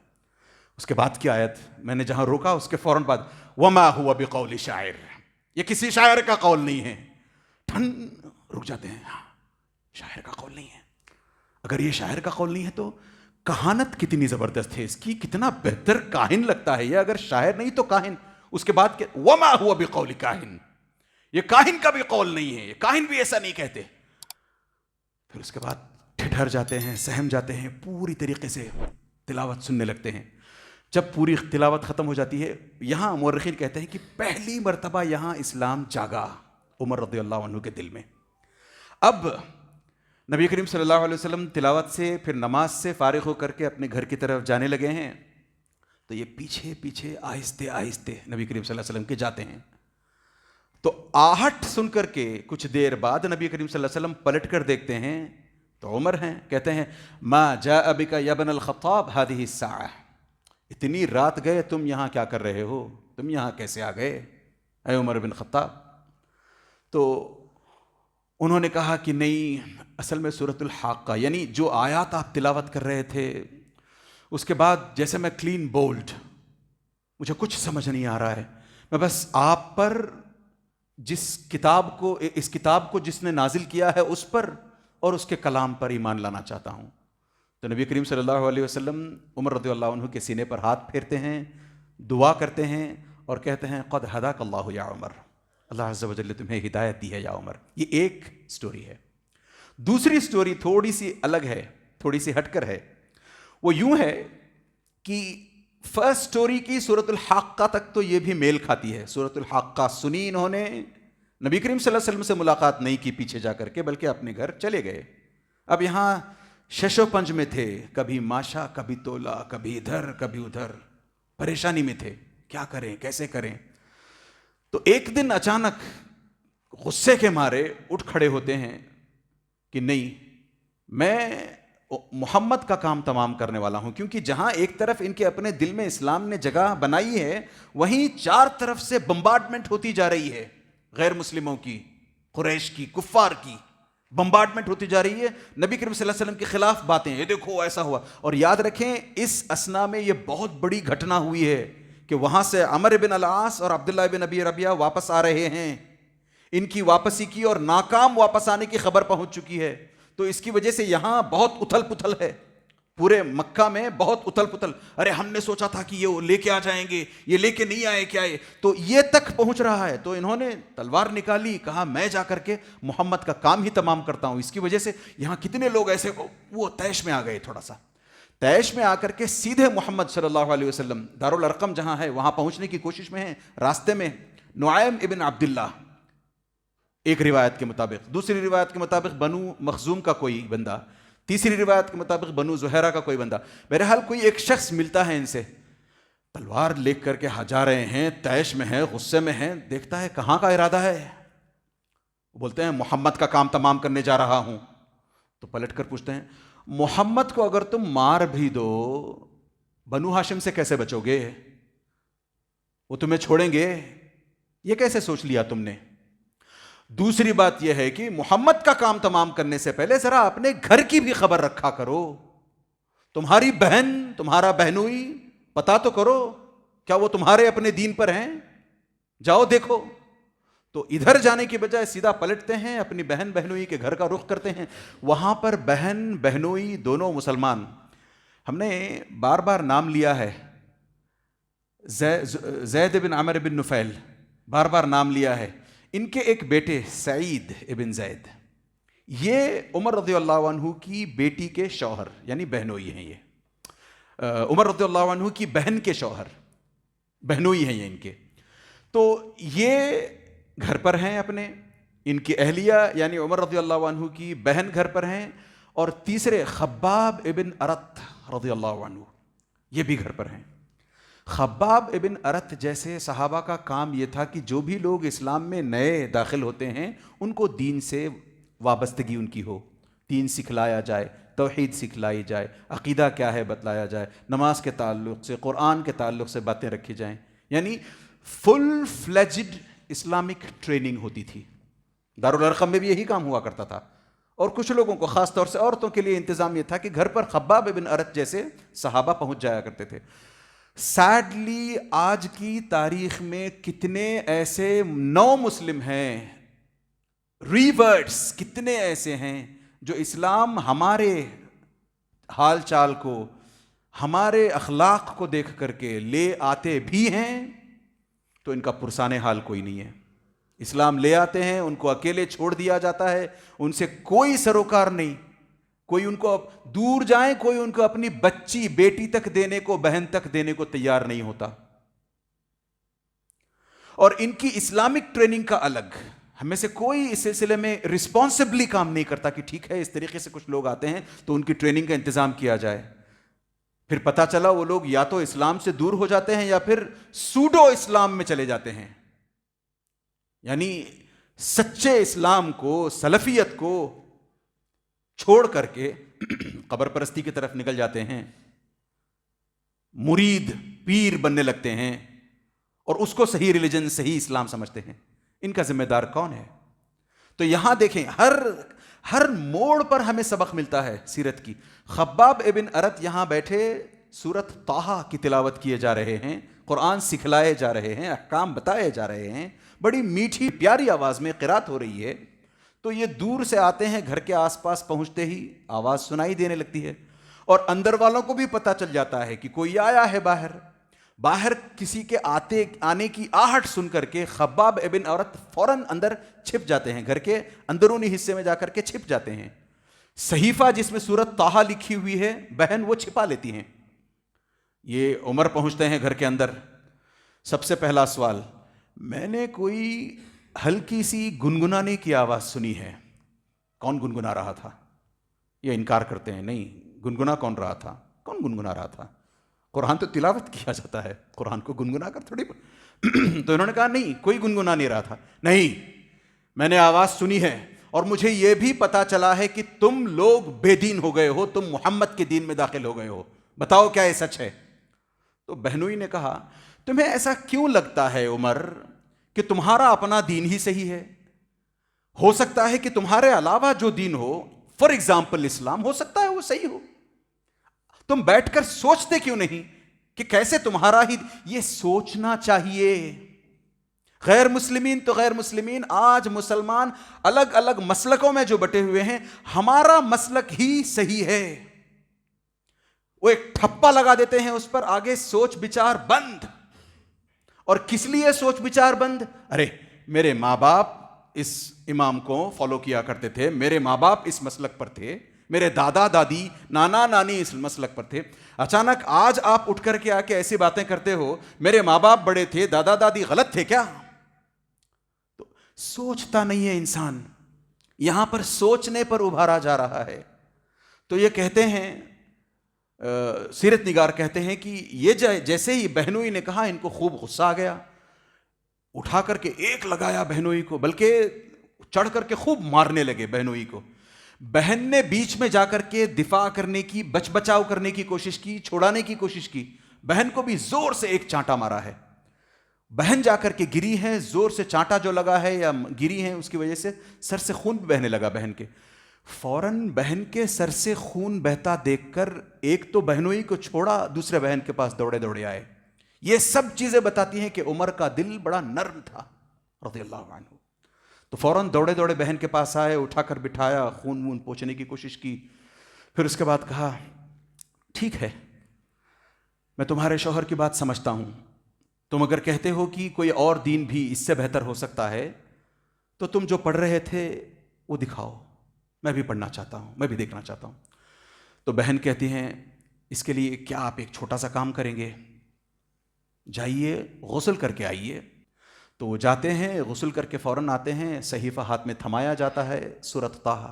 اس کے بعد کی آیت میں نے جہاں روکا اس کے فوراً بعد وما هو بقول شاعر، یہ کسی شاعر کا قول نہیں ہے. ٹھن رک جاتے ہیں، ہاں شاعر کا قول نہیں ہے. اگر یہ شاعر کا قول نہیں ہے تو کہانت کتنی زبردست ہے اس کی، کتنا بہتر کاہن لگتا ہے یہ، اگر شاعر نہیں تو کاہن. اس کے بعد وما هو بقول کاہن، یہ کاہن کا بھی قول نہیں ہے، یہ کاہن بھی ایسا نہیں کہتے. پھر اس کے بعد ٹھٹھر جاتے ہیں، سہم جاتے ہیں، پوری طریقے سے تلاوت سننے لگتے ہیں. جب پوری تلاوت ختم ہو جاتی ہے، یہاں مورخین کہتے ہیں کہ پہلی مرتبہ یہاں اسلام جاگا، عمر رضی اللہ عنہ کے دل میں۔ اب نبی کریم صلی اللہ علیہ وسلم تلاوت سے پھر نماز سے فارغ ہو کر کے اپنے گھر کی طرف جانے لگے ہیں، تو یہ پیچھے پیچھے آہستہ آہستہ نبی کریم صلی اللہ علیہ وسلم کے جاتے ہیں۔ تو آہٹ سن کر کے کچھ دیر بعد نبی کریم صلی اللہ علیہ وسلم پلٹ کر دیکھتے ہیں تو عمر ہیں، کہتے ہیں ما جاء بک یا ابن الخطاب هذه الساعة، اتنی رات گئے تم یہاں کیا کر رہے ہو، تم یہاں کیسے آ گئے اے عمر بن خطاب؟ تو انہوں نے کہا کہ نہیں، اصل میں سورۃ الحاقہ یعنی جو آیات آپ تلاوت کر رہے تھے اس کے بعد جیسے میں کلین بولڈ، مجھے کچھ سمجھ نہیں آ رہا ہے، میں بس آپ پر اس کتاب کو جس نے نازل کیا ہے اس پر اور اس کے کلام پر ایمان لانا چاہتا ہوں۔ تو نبی کریم صلی اللہ علیہ وسلم عمر رضی اللہ عنہ کے سینے پر ہاتھ پھیرتے ہیں، دعا کرتے ہیں اور کہتے ہیں قد ہداک اللہ یا عمر، اللہ عز و جل تمہیں ہدایت دی ہے یا عمر۔ یہ ایک سٹوری ہے۔ دوسری سٹوری تھوڑی سی الگ ہے، تھوڑی سی ہٹ کر ہے۔ وہ یوں ہے کہ فرسٹ سٹوری کی سورۃ الحاقہ تک تو یہ بھی میل کھاتی ہے۔ سورۃ الحاقہ سنی انہوں نے، نبی کریم صلی اللہ علیہ وسلم سے ملاقات نہیں کی پیچھے جا کر کے، بلکہ اپنے گھر چلے گئے۔ اب یہاں شش و پنج میں تھے، کبھی ماشا، کبھی تولا، کبھی ادھر کبھی ادھر، پریشانی میں تھے، کیا کریں کیسے کریں۔ تو ایک دن اچانک غصے کے مارے اٹھ کھڑے ہوتے ہیں کہ نہیں، میں محمد کا کام تمام کرنے والا ہوں، کیونکہ جہاں ایک طرف ان کے اپنے دل میں اسلام نے جگہ بنائی ہے، وہیں چار طرف سے بمبارڈمنٹ ہوتی جا رہی ہے، غیر مسلموں کی، قریش کی، کفار کی بمبارڈمنٹ ہوتی جا رہی ہے، نبی کریم صلی اللہ علیہ وسلم کے خلاف باتیں، یہ دیکھو ایسا ہوا۔ اور یاد رکھیں اس اثنا میں یہ بہت بڑی گھٹنا ہوئی ہے کہ وہاں سے عمر بن العاص اور عبداللہ بن ابی ربیعہ واپس آ رہے ہیں، ان کی واپسی کی اور ناکام واپس آنے کی خبر پہنچ چکی ہے۔ تو اس کی وجہ سے یہاں بہت اتھل پتھل ہے، پورے مکہ میں بہت اتھل پتھل، ارے ہم نے سوچا تھا کہ یہ لے کے آ جائیں گے، یہ لے کے نہیں آئے کیا؟ تو یہ تک پہنچ رہا ہے۔ تو انہوں نے تلوار نکالی، کہا میں جا کر کے محمد کا کام ہی تمام کرتا ہوں۔ اس کی وجہ سے یہاں کتنے لوگ ایسے وہ طیش میں آ گئے، تھوڑا سا طیش میں آ کر کے سیدھے محمد صلی اللہ علیہ وسلم دارالارقم جہاں ہے وہاں پہنچنے کی کوشش میں ہیں۔ راستے میں نعیم ابن عبداللہ، ایک روایت کے مطابق، دوسری روایت کے مطابق بنو مخزوم کا کوئی بندہ، تیسری روایت کے مطابق بنو زہرہ کا کوئی بندہ، بہرحال کوئی ایک شخص ملتا ہے ان سے، تلوار لے کر کے جا رہے ہیں، طیش میں ہیں، غصے میں ہیں، دیکھتا ہے کہاں کا ارادہ ہے، بولتے ہیں محمد کا کام تمام کرنے جا رہا ہوں۔ تو پلٹ کر پوچھتے ہیں محمد کو اگر تم مار بھی دو، بنو ہاشم سے کیسے بچو گے؟ وہ تمہیں چھوڑیں گے؟ یہ کیسے سوچ لیا تم نے؟ دوسری بات یہ ہے کہ محمد کا کام تمام کرنے سے پہلے ذرا اپنے گھر کی بھی خبر رکھا کرو، تمہاری بہن، تمہارا بہنوئی پتا تو کرو، کیا وہ تمہارے اپنے دین پر ہیں؟ جاؤ دیکھو۔ تو ادھر جانے کی بجائے سیدھا پلٹتے ہیں، اپنی بہن بہنوئی کے گھر کا رخ کرتے ہیں۔ وہاں پر بہن بہنوئی دونوں مسلمان، ہم نے بار بار نام لیا ہے، زید بن عمر بن نفیل، بار بار نام لیا ہے۔ ان کے ایک بیٹے سعید ابن زید، یہ عمر رضی اللہ عنہ کی بیٹی کے شوہر یعنی بہنوئی ہیں، یہ عمر رضی اللہ عنہ کی بہن کے شوہر، بہنوئی ہیں یہ ان کے۔ تو یہ گھر پر ہیں اپنے، ان کی اہلیہ یعنی عمر رضی اللہ عنہ کی بہن گھر پر ہیں، اور تیسرے خباب ابن ارت رضی اللہ عنہ یہ بھی گھر پر ہیں۔ خباب ابن ارت جیسے صحابہ کا کام یہ تھا کہ جو بھی لوگ اسلام میں نئے داخل ہوتے ہیں ان کو دین سے وابستگی ان کی ہو، دین سکھلایا جائے، توحید سکھلائی جائے، عقیدہ کیا ہے بتلایا جائے، نماز کے تعلق سے، قرآن کے تعلق سے باتیں رکھی جائیں، یعنی فل فلیجڈ اسلامک ٹریننگ ہوتی تھی۔ دارالارقم میں بھی یہی کام ہوا کرتا تھا، اور کچھ لوگوں کو، خاص طور سے عورتوں کے لیے انتظام یہ تھا کہ گھر پر خباب ابن ارت جیسے صحابہ پہنچ جایا کرتے تھے۔ سیڈلی آج کی تاریخ میں کتنے ایسے نو مسلم ہیں، ریورٹس کتنے ایسے ہیں جو اسلام ہمارے حال چال کو، ہمارے اخلاق کو دیکھ کر کے لے آتے بھی ہیں، تو ان کا پرسان حال کوئی نہیں ہے۔ اسلام لے آتے ہیں، ان کو اکیلے چھوڑ دیا جاتا ہے، ان سے کوئی سروکار نہیں، کوئی ان کو دور جائیں، کوئی ان کو اپنی بچی بیٹی تک دینے کو، بہن تک دینے کو تیار نہیں ہوتا۔ اور ان کی اسلامک ٹریننگ کا الگ، ہمیں سے کوئی اس سلسلے میں رسپانسبلی کام نہیں کرتا کہ ٹھیک ہے اس طریقے سے کچھ لوگ آتے ہیں تو ان کی ٹریننگ کا انتظام کیا جائے. پھر پتہ چلا وہ لوگ یا تو اسلام سے دور ہو جاتے ہیں یا پھر سوڈو اسلام میں چلے جاتے ہیں, یعنی سچے اسلام کو, سلفیت کو چھوڑ کر کے قبر پرستی کی طرف نکل جاتے ہیں, مرید پیر بننے لگتے ہیں اور اس کو صحیح ریلیجن, صحیح اسلام سمجھتے ہیں. ان کا ذمہ دار کون ہے؟ تو یہاں دیکھیں ہر موڑ پر ہمیں سبق ملتا ہے سیرت کی. خباب ابن ارت یہاں بیٹھے سورت طٰہٰ کی تلاوت کیے جا رہے ہیں, قرآن سکھلائے جا رہے ہیں, احکام بتائے جا رہے ہیں, بڑی میٹھی پیاری آواز میں قرات ہو رہی ہے. تو یہ دور سے آتے ہیں, گھر کے آس پاس پہنچتے ہی آواز سنائی دینے لگتی ہے اور اندر والوں کو بھی پتہ چل جاتا ہے کہ کوئی آیا ہے باہر کسی کے آنے کی آہٹ سن کر کے خباب ابن ارت فوراً اندر چھپ جاتے ہیں, گھر کے اندرونی حصے میں جا کر کے چھپ جاتے ہیں. صحیفہ جس میں سورت طٰہٰ لکھی ہوئی ہے بہن وہ چھپا لیتی ہیں. یہ عمر پہنچتے ہیں گھر کے اندر. سب سے پہلا سوال, میں نے کوئی ہلکی سی گنگنانے کی آواز سنی ہے, کون گنگنا رہا تھا؟ یہ انکار کرتے ہیں, نہیں گنگنا کون رہا تھا, کون گنگنا رہا تھا؟ قرآن تو تلاوت کیا جاتا ہے, قرآن کو گنگنا کر تھوڑی. تو انہوں نے کہا نہیں کوئی گنگنا نہیں رہا تھا. نہیں, میں نے آواز سنی ہے اور مجھے یہ بھی پتا چلا ہے کہ تم لوگ بے دین ہو گئے ہو, تم محمد کے دین میں داخل ہو گئے ہو, بتاؤ کیا یہ سچ ہے؟ تو بہنوئی نے کہا تمہیں ایسا کیوں لگتا ہے عمر کہ تمہارا اپنا دین ہی صحیح ہے؟ ہو سکتا ہے کہ تمہارے علاوہ جو دین ہو, فار ایگزامپل اسلام, ہو سکتا ہے وہ صحیح ہو. تم بیٹھ کر سوچتے کیوں نہیں کہ کیسے تمہارا ہی, یہ سوچنا چاہیے. غیر مسلمین تو غیر مسلمین, آج مسلمان الگ الگ مسلکوں میں جو بٹے ہوئے ہیں, ہمارا مسلک ہی صحیح ہے. وہ ایک ٹھپا لگا دیتے ہیں اس پر, آگے سوچ بچار بند. اور کس لیے سوچ بچار بند؟ ارے میرے ماں باپ اس امام کو فالو کیا کرتے تھے, میرے ماں باپ اس مسلک پر تھے, میرے دادا دادی نانا نانی اس مسلک پر تھے. اچانک آج آپ اٹھ کر کے آ کے ایسی باتیں کرتے ہو, میرے ماں باپ بڑے تھے, دادا دادی غلط تھے کیا؟ تو سوچتا نہیں ہے انسان, یہاں پر سوچنے پر ابھارا جا رہا ہے. تو یہ کہتے ہیں, سیرت نگار کہتے ہیں کہ یہ جیسے ہی بہنوئی نے کہا ان کو خوب غصہ آ گیا, اٹھا کر کے ایک لگایا بہنوئی کو, بلکہ چڑھ کر کے خوب مارنے لگے بہنوئی کو. بہن نے بیچ میں جا کر کے دفاع کرنے کی, بچ بچاؤ کرنے کی کوشش کی, چھوڑانے کی کوشش کی. بہن کو بھی زور سے ایک چانٹا مارا ہے. بہن جا کر کے گری ہے, زور سے چانٹا جو لگا ہے یا گری ہے اس کی وجہ سے سر سے خون بہنے لگا بہن کے. فوراً بہن کے سر سے خون بہتا دیکھ کر ایک تو بہنوئی کو چھوڑا, دوسرے بہن کے پاس دوڑے دوڑے آئے. یہ سب چیزیں بتاتی ہیں کہ عمر کا دل بڑا نرم تھا رضی اللہ عنہ. تو فوراً دوڑے دوڑے بہن کے پاس آئے, اٹھا کر بٹھایا, خون وون پوچھنے کی کوشش کی. پھر اس کے بعد کہا ٹھیک ہے میں تمہارے شوہر کی بات سمجھتا ہوں, تم اگر کہتے ہو کہ کوئی اور دین بھی اس سے بہتر ہو سکتا ہے تو تم جو پڑھ رہے تھے وہ دکھاؤ, میں بھی پڑھنا چاہتا ہوں, میں بھی دیکھنا چاہتا ہوں. تو بہن کہتی ہیں اس کے لیے کیا آپ ایک چھوٹا سا کام کریں گے, جائیے غسل کر کے آئیے. تو وہ جاتے ہیں, غسل کر کے فوراً آتے ہیں, صحیفہ ہاتھ میں تھمایا جاتا ہے, سورت طٰہٰ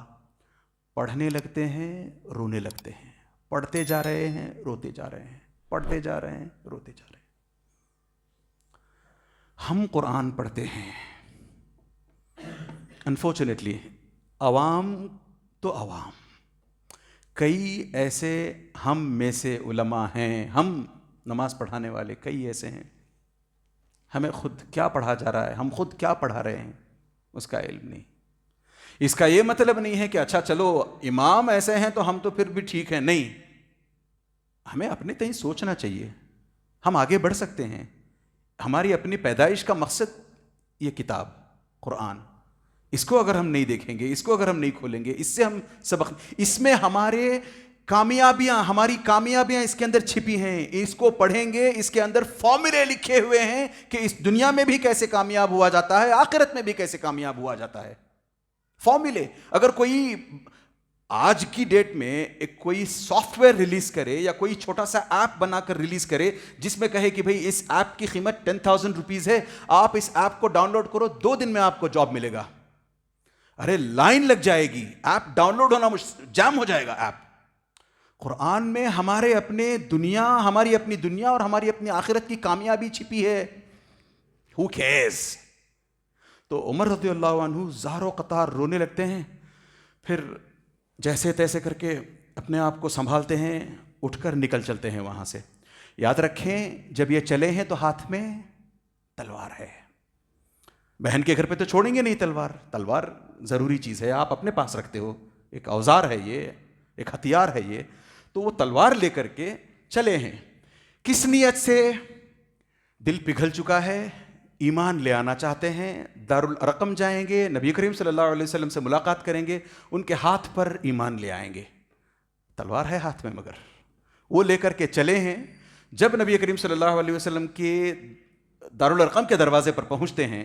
پڑھنے لگتے ہیں, رونے لگتے ہیں, پڑھتے جا رہے ہیں, روتے جا رہے ہیں, پڑھتے جا رہے ہیں, روتے جا رہے ہیں. ہم قرآن پڑھتے ہیں, انفارچونیٹلی عوام تو عوام, کئی ایسے ہم میں سے علماء ہیں, ہم نماز پڑھانے والے کئی ایسے ہیں, ہمیں خود کیا پڑھا جا رہا ہے, ہم خود کیا پڑھا رہے ہیں اس کا علم نہیں. اس کا یہ مطلب نہیں ہے کہ اچھا چلو امام ایسے ہیں تو ہم تو پھر بھی ٹھیک ہیں, نہیں, ہمیں اپنے تئیں سوچنا چاہیے, ہم آگے بڑھ سکتے ہیں. ہماری اپنی پیدائش کا مقصد یہ کتاب قرآن, اس کو اگر ہم نہیں دیکھیں گے, اس کو اگر ہم نہیں کھولیں گے, اس سے ہم سبق, اس میں ہماری کامیابیاں اس کے اندر چھپی ہیں. اس کو پڑھیں گے, اس کے اندر فارمولے لکھے ہوئے ہیں کہ اس دنیا میں بھی کیسے کامیاب ہوا جاتا ہے, آخرت میں بھی کیسے کامیاب ہوا جاتا ہے. فارمولے, اگر کوئی آج کی ڈیٹ میں ایک کوئی سافٹ ویئر ریلیز کرے یا کوئی چھوٹا سا ایپ بنا کر ریلیز کرے جس میں کہے کہ بھئی اس ایپ کی قیمت 10,000 روپیز ہے, آپ اس ایپ کو ڈاؤن لوڈ کرو, 2 دن میں آپ کو جاب ملے گا, ارے لائن لگ جائے گی, ایپ ڈاؤن لوڈ ہونا جام ہو جائے گا ایپ. قرآن میں ہماری اپنی دنیا اور ہماری اپنی آخرت کی کامیابی چھپی ہے. Who cares؟ تو عمر رضی اللہ عنہ زار و قطار رونے لگتے ہیں. پھر جیسے تیسے کر کے اپنے آپ کو سنبھالتے ہیں, اٹھ کر نکل چلتے ہیں وہاں سے. یاد رکھیں جب یہ چلے ہیں تو ہاتھ میں تلوار ہے. بہن کے گھر پہ تو چھوڑیں گے نہیں تلوار. تلوار ضروری چیز ہے, آپ اپنے پاس رکھتے ہو, ایک اوزار ہے یہ, ایک ہتھیار ہے یہ. تو وہ تلوار لے کر کے چلے ہیں. کس نیت سے؟ دل پگھل چکا ہے, ایمان لے آنا چاہتے ہیں. دارالارقم جائیں گے, نبی کریم صلی اللہ علیہ وسلم سے ملاقات کریں گے, ان کے ہاتھ پر ایمان لے آئیں گے. تلوار ہے ہاتھ میں, مگر وہ لے کر کے چلے ہیں. جب نبی کریم صلی اللہ علیہ وسلم کے دارالارقم کے دروازے پر پہنچتے ہیں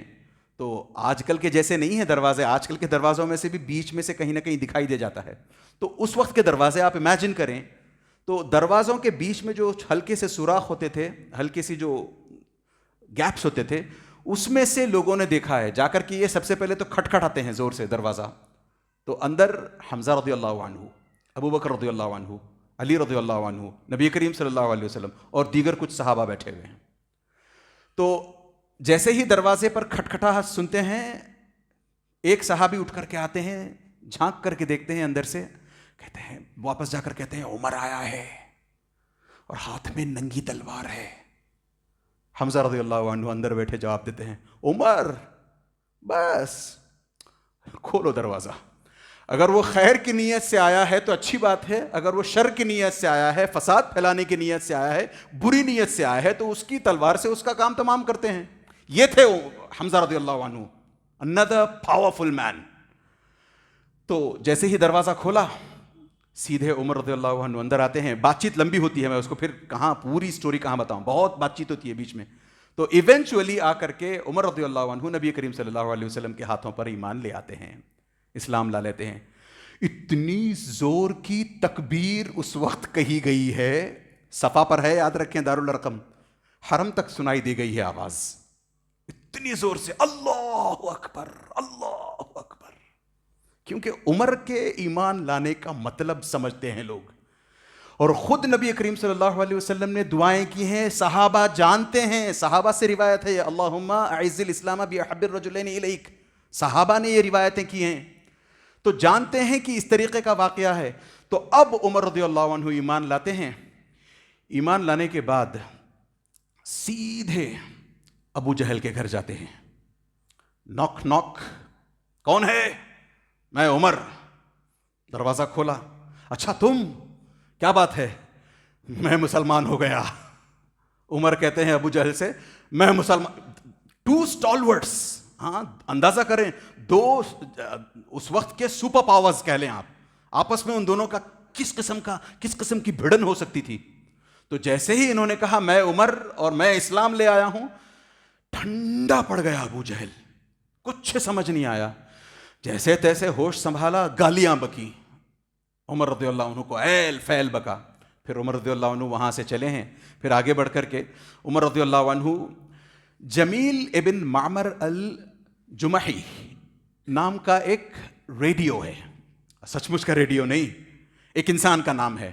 تو آج کل کے جیسے نہیں ہیں دروازے, آج کل کے دروازوں میں سے بھی بیچ میں سے کہیں نہ کہیں دکھائی دے جاتا ہے. تو اس وقت کے دروازے آپ امیجن کریں تو دروازوں کے بیچ میں جو ہلکے سے سوراخ ہوتے تھے, ہلکی سی جو گیپس ہوتے تھے, اس میں سے لوگوں نے دیکھا ہے جا کر کے یہ سب سے پہلے تو کھٹکھٹاتے ہیں زور سے دروازہ. تو اندر حمزہ رضی اللہ عنہ, ابو بکر رضی اللہ عنہ, علی رضی اللہ عنہ, نبی کریم صلی اللہ علیہ وسلم اور دیگر کچھ صحابہ بیٹھے ہوئے ہیں. تو جیسے ہی دروازے پر کھٹکھٹاہٹ سنتے ہیں, ایک صحابی اٹھ کر کے آتے ہیں, جھانک کر کے دیکھتے ہیں اندر سے, کہتے ہیں, واپس جا کر کہتے ہیں عمر آیا ہے اور ہاتھ میں ننگی تلوار ہے. حمزہ رضی اللہ عنہ اندر بیٹھے جواب دیتے ہیں, عمر بس کھولو دروازہ. اگر وہ خیر کی نیت سے آیا ہے تو اچھی بات ہے, اگر وہ شر کی نیت سے آیا ہے, فساد پھیلانے کی نیت سے آیا ہے, بری نیت سے آیا ہے, تو اس کی تلوار سے اس کا کام تمام کرتے ہیں. یہ تھے حمزہ رضی اللہ عنہ, another powerful man. تو جیسے ہی دروازہ کھولا سیدھے عمر رضی اللہ عنہ اندر آتے ہیں. بات چیت لمبی ہوتی ہے, میں اس کو پھر کہاں پوری سٹوری کہاں بتاؤں, بہت بات چیت ہوتی ہے بیچ میں. تو ایونچولی آ کر کے عمر رضی اللہ عنہ نبی کریم صلی اللہ علیہ وسلم کے ہاتھوں پر ایمان لے آتے ہیں, اسلام لا لیتے ہیں. اتنی زور کی تکبیر اس وقت کہی گئی ہے, صفا پر ہے, یاد رکھیں دارالارقم, حرم تک سنائی دی گئی ہے آواز اتنی زور سے, اللہ اکبر اللہ اکبر. کیونکہ عمر کے ایمان لانے کا مطلب سمجھتے ہیں لوگ, اور خود نبی کریم صلی اللہ علیہ وسلم نے دعائیں کی ہیں, صحابہ جانتے ہیں, صحابہ سے روایت ہے, اللہم اعز الاسلام باحب الرجلین الیک, صحابہ نے یہ روایتیں کی ہیں, تو جانتے ہیں کہ اس طریقے کا واقعہ ہے. تو اب عمر رضی اللہ عنہ ایمان لاتے ہیں. ایمان لانے کے بعد سیدھے ابو جہل کے گھر جاتے ہیں. نوک نوک, کون ہے؟ میں عمر. دروازہ کھولا, اچھا تم, کیا بات ہے؟ میں مسلمان ہو گیا. عمر کہتے ہیں ابو جہل سے, میں مسلمان. ٹو اسٹالورٹس, ہاں اندازہ کریں, دو اس وقت کے سپر پاورز کہہ لیں آپ, آپس میں ان دونوں کا کس قسم کی بھڑن ہو سکتی تھی. تو جیسے ہی انہوں نے کہا میں عمر اور میں اسلام لے آیا ہوں, ٹھنڈا پڑ گیا ابو جہل, کچھ سمجھ نہیں آیا. جیسے تیسے ہوش سنبھالا, گالیاں بکی عمر رضی اللہ عنہ کو, ایل فیل بکا. پھر عمر رضی اللہ عنہ وہاں سے چلے ہیں. پھر آگے بڑھ کر کے عمر رضی اللہ عنہ, جمیل ابن معمر الجمحی نام کا ایک ریڈیو ہے, سچ مچ کا ریڈیو نہیں, ایک انسان کا نام ہے.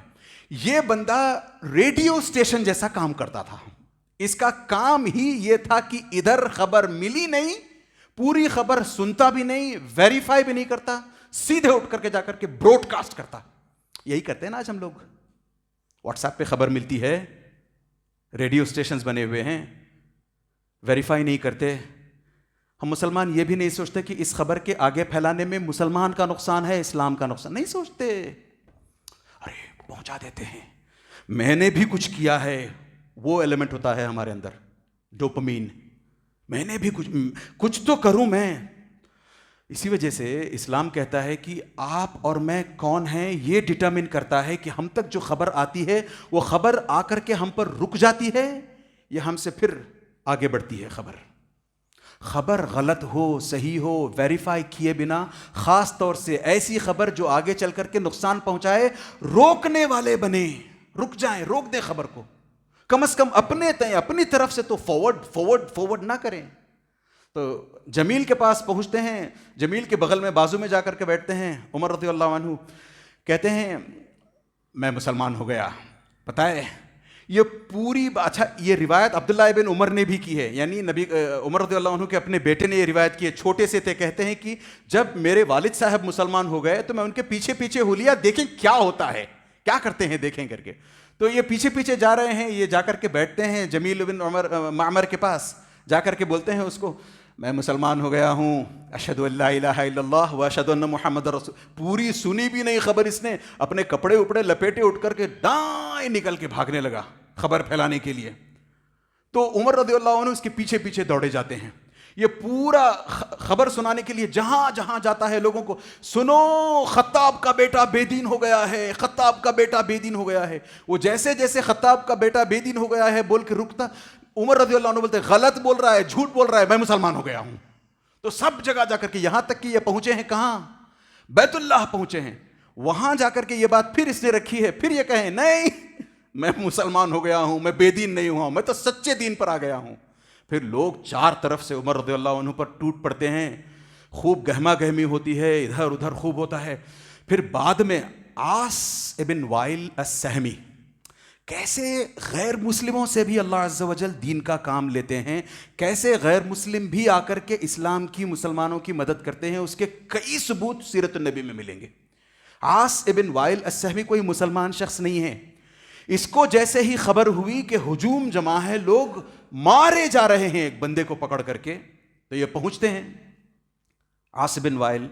یہ بندہ ریڈیو اسٹیشن جیسا کام کرتا تھا. اس کا کام ہی یہ تھا کہ ادھر خبر ملی نہیں, پوری خبر سنتا بھی نہیں, ویریفائی بھی نہیں کرتا, سیدھے اٹھ کر کے جا کر کے براڈ کاسٹ کرتا. یہی کرتے ہیں نا آج ہم لوگ, واٹس ایپ پہ خبر ملتی ہے, ریڈیو اسٹیشنز بنے ہوئے ہیں, ویریفائی نہیں کرتے. ہم مسلمان یہ بھی نہیں سوچتے کہ اس خبر کے آگے پھیلانے میں مسلمان کا نقصان ہے, اسلام کا نقصان نہیں سوچتے. ارے پہنچا دیتے ہیں. میں نے بھی کچھ کیا ہے, وہ ایلیمنٹ ہوتا ہے ہمارے اندر, ڈوپامین. میں نے بھی کچھ تو کروں میں. اسی وجہ سے اسلام کہتا ہے کہ آپ اور میں کون ہیں یہ ڈٹرمن کرتا ہے کہ ہم تک جو خبر آتی ہے وہ خبر آ کر کے ہم پر رک جاتی ہے یا ہم سے پھر آگے بڑھتی ہے. خبر غلط ہو صحیح ہو, ویریفائی کیے بنا, خاص طور سے ایسی خبر جو آگے چل کر کے نقصان پہنچائے, روکنے والے بنے, رک جائیں, روک دیں خبر کو, کم از کم اپنی طرف سے تو فارورڈ نہ کریں. تو تو جمیل کے پاس پہنچتے ہیں، جمیل کے بغل میں بازو میں جا کر کے بیٹھتے ہیں عمر رضی اللہ عنہ، کہتے ہیں میں مسلمان ہو گیا. پتہ ہے یہ پوری اچھا یہ روایت عبداللہ ابن عمر نے بھی کی ہے، یعنی نبی عمر رضی اللہ عنہ کے اپنے بیٹے نے یہ روایت کی ہے. چھوٹے سے تھے، کہتے ہیں کہ جب میرے والد صاحب مسلمان ہو گئے تو میں ان کے پیچھے پیچھے ہو لیا، دیکھیں کیا ہوتا ہے، کیا کرتے ہیں دیکھیں کر کے. تو یہ پیچھے پیچھے جا رہے ہیں، یہ جا کر کے بیٹھتے ہیں جمیل بن معمر کے پاس، جا کر کے بولتے ہیں اس کو میں مسلمان ہو گیا ہوں، اشہد ان لا الہ الا اللہ و اشہد ان محمد رسول. پوری سنی بھی نہیں خبر، اس نے اپنے کپڑے اپڑے لپیٹے اٹھ کر کے دائیں نکل کے بھاگنے لگا خبر پھیلانے کے لیے. تو عمر رضی اللہ عنہ اس کے پیچھے پیچھے دوڑے جاتے ہیں، یہ پورا خبر سنانے کے لیے جہاں جہاں جاتا ہے لوگوں کو، سنو خطاب کا بیٹا بے دین ہو گیا ہے، خطاب کا بیٹا بے دین ہو گیا ہے. وہ جیسے جیسے خطاب کا بیٹا بے دین ہو گیا ہے بول کے رکتا، عمر رضی اللہ عنہ بولتے غلط بول رہا ہے، جھوٹ بول رہا ہے، میں مسلمان ہو گیا ہوں. تو سب جگہ جا کر کے یہاں تک کہ یہ پہنچے ہیں کہاں، بیت اللہ پہنچے ہیں. وہاں جا کر کے یہ بات پھر اس نے رکھی ہے، پھر یہ کہیں نہیں میں مسلمان ہو گیا ہوں، میں بے دین نہیں ہوا ہوں، میں تو سچے دین پر آ گیا ہوں. پھر لوگ چار طرف سے عمر رضی اللہ عنہ پر ٹوٹ پڑتے ہیں، خوب گہما گہمی ہوتی ہے، ادھر ادھر خوب ہوتا ہے. پھر بعد میں عاص ابن وائل السہمی کیسے غیر مسلموں سے بھی اللہ عز و جل دین کا کام لیتے ہیں، کیسے غیر مسلم بھی آ کر کے اسلام کی مسلمانوں کی مدد کرتے ہیں، اس کے کئی ثبوت سیرت النبی میں ملیں گے. عاص ابن وائل السہمی کوئی مسلمان شخص نہیں ہے. اس کو جیسے ہی خبر ہوئی کہ ہجوم جمع ہے، لوگ مارے جا رہے ہیں ایک بندے کو پکڑ کر کے، تو یہ پہنچتے ہیں. عاص بن وائل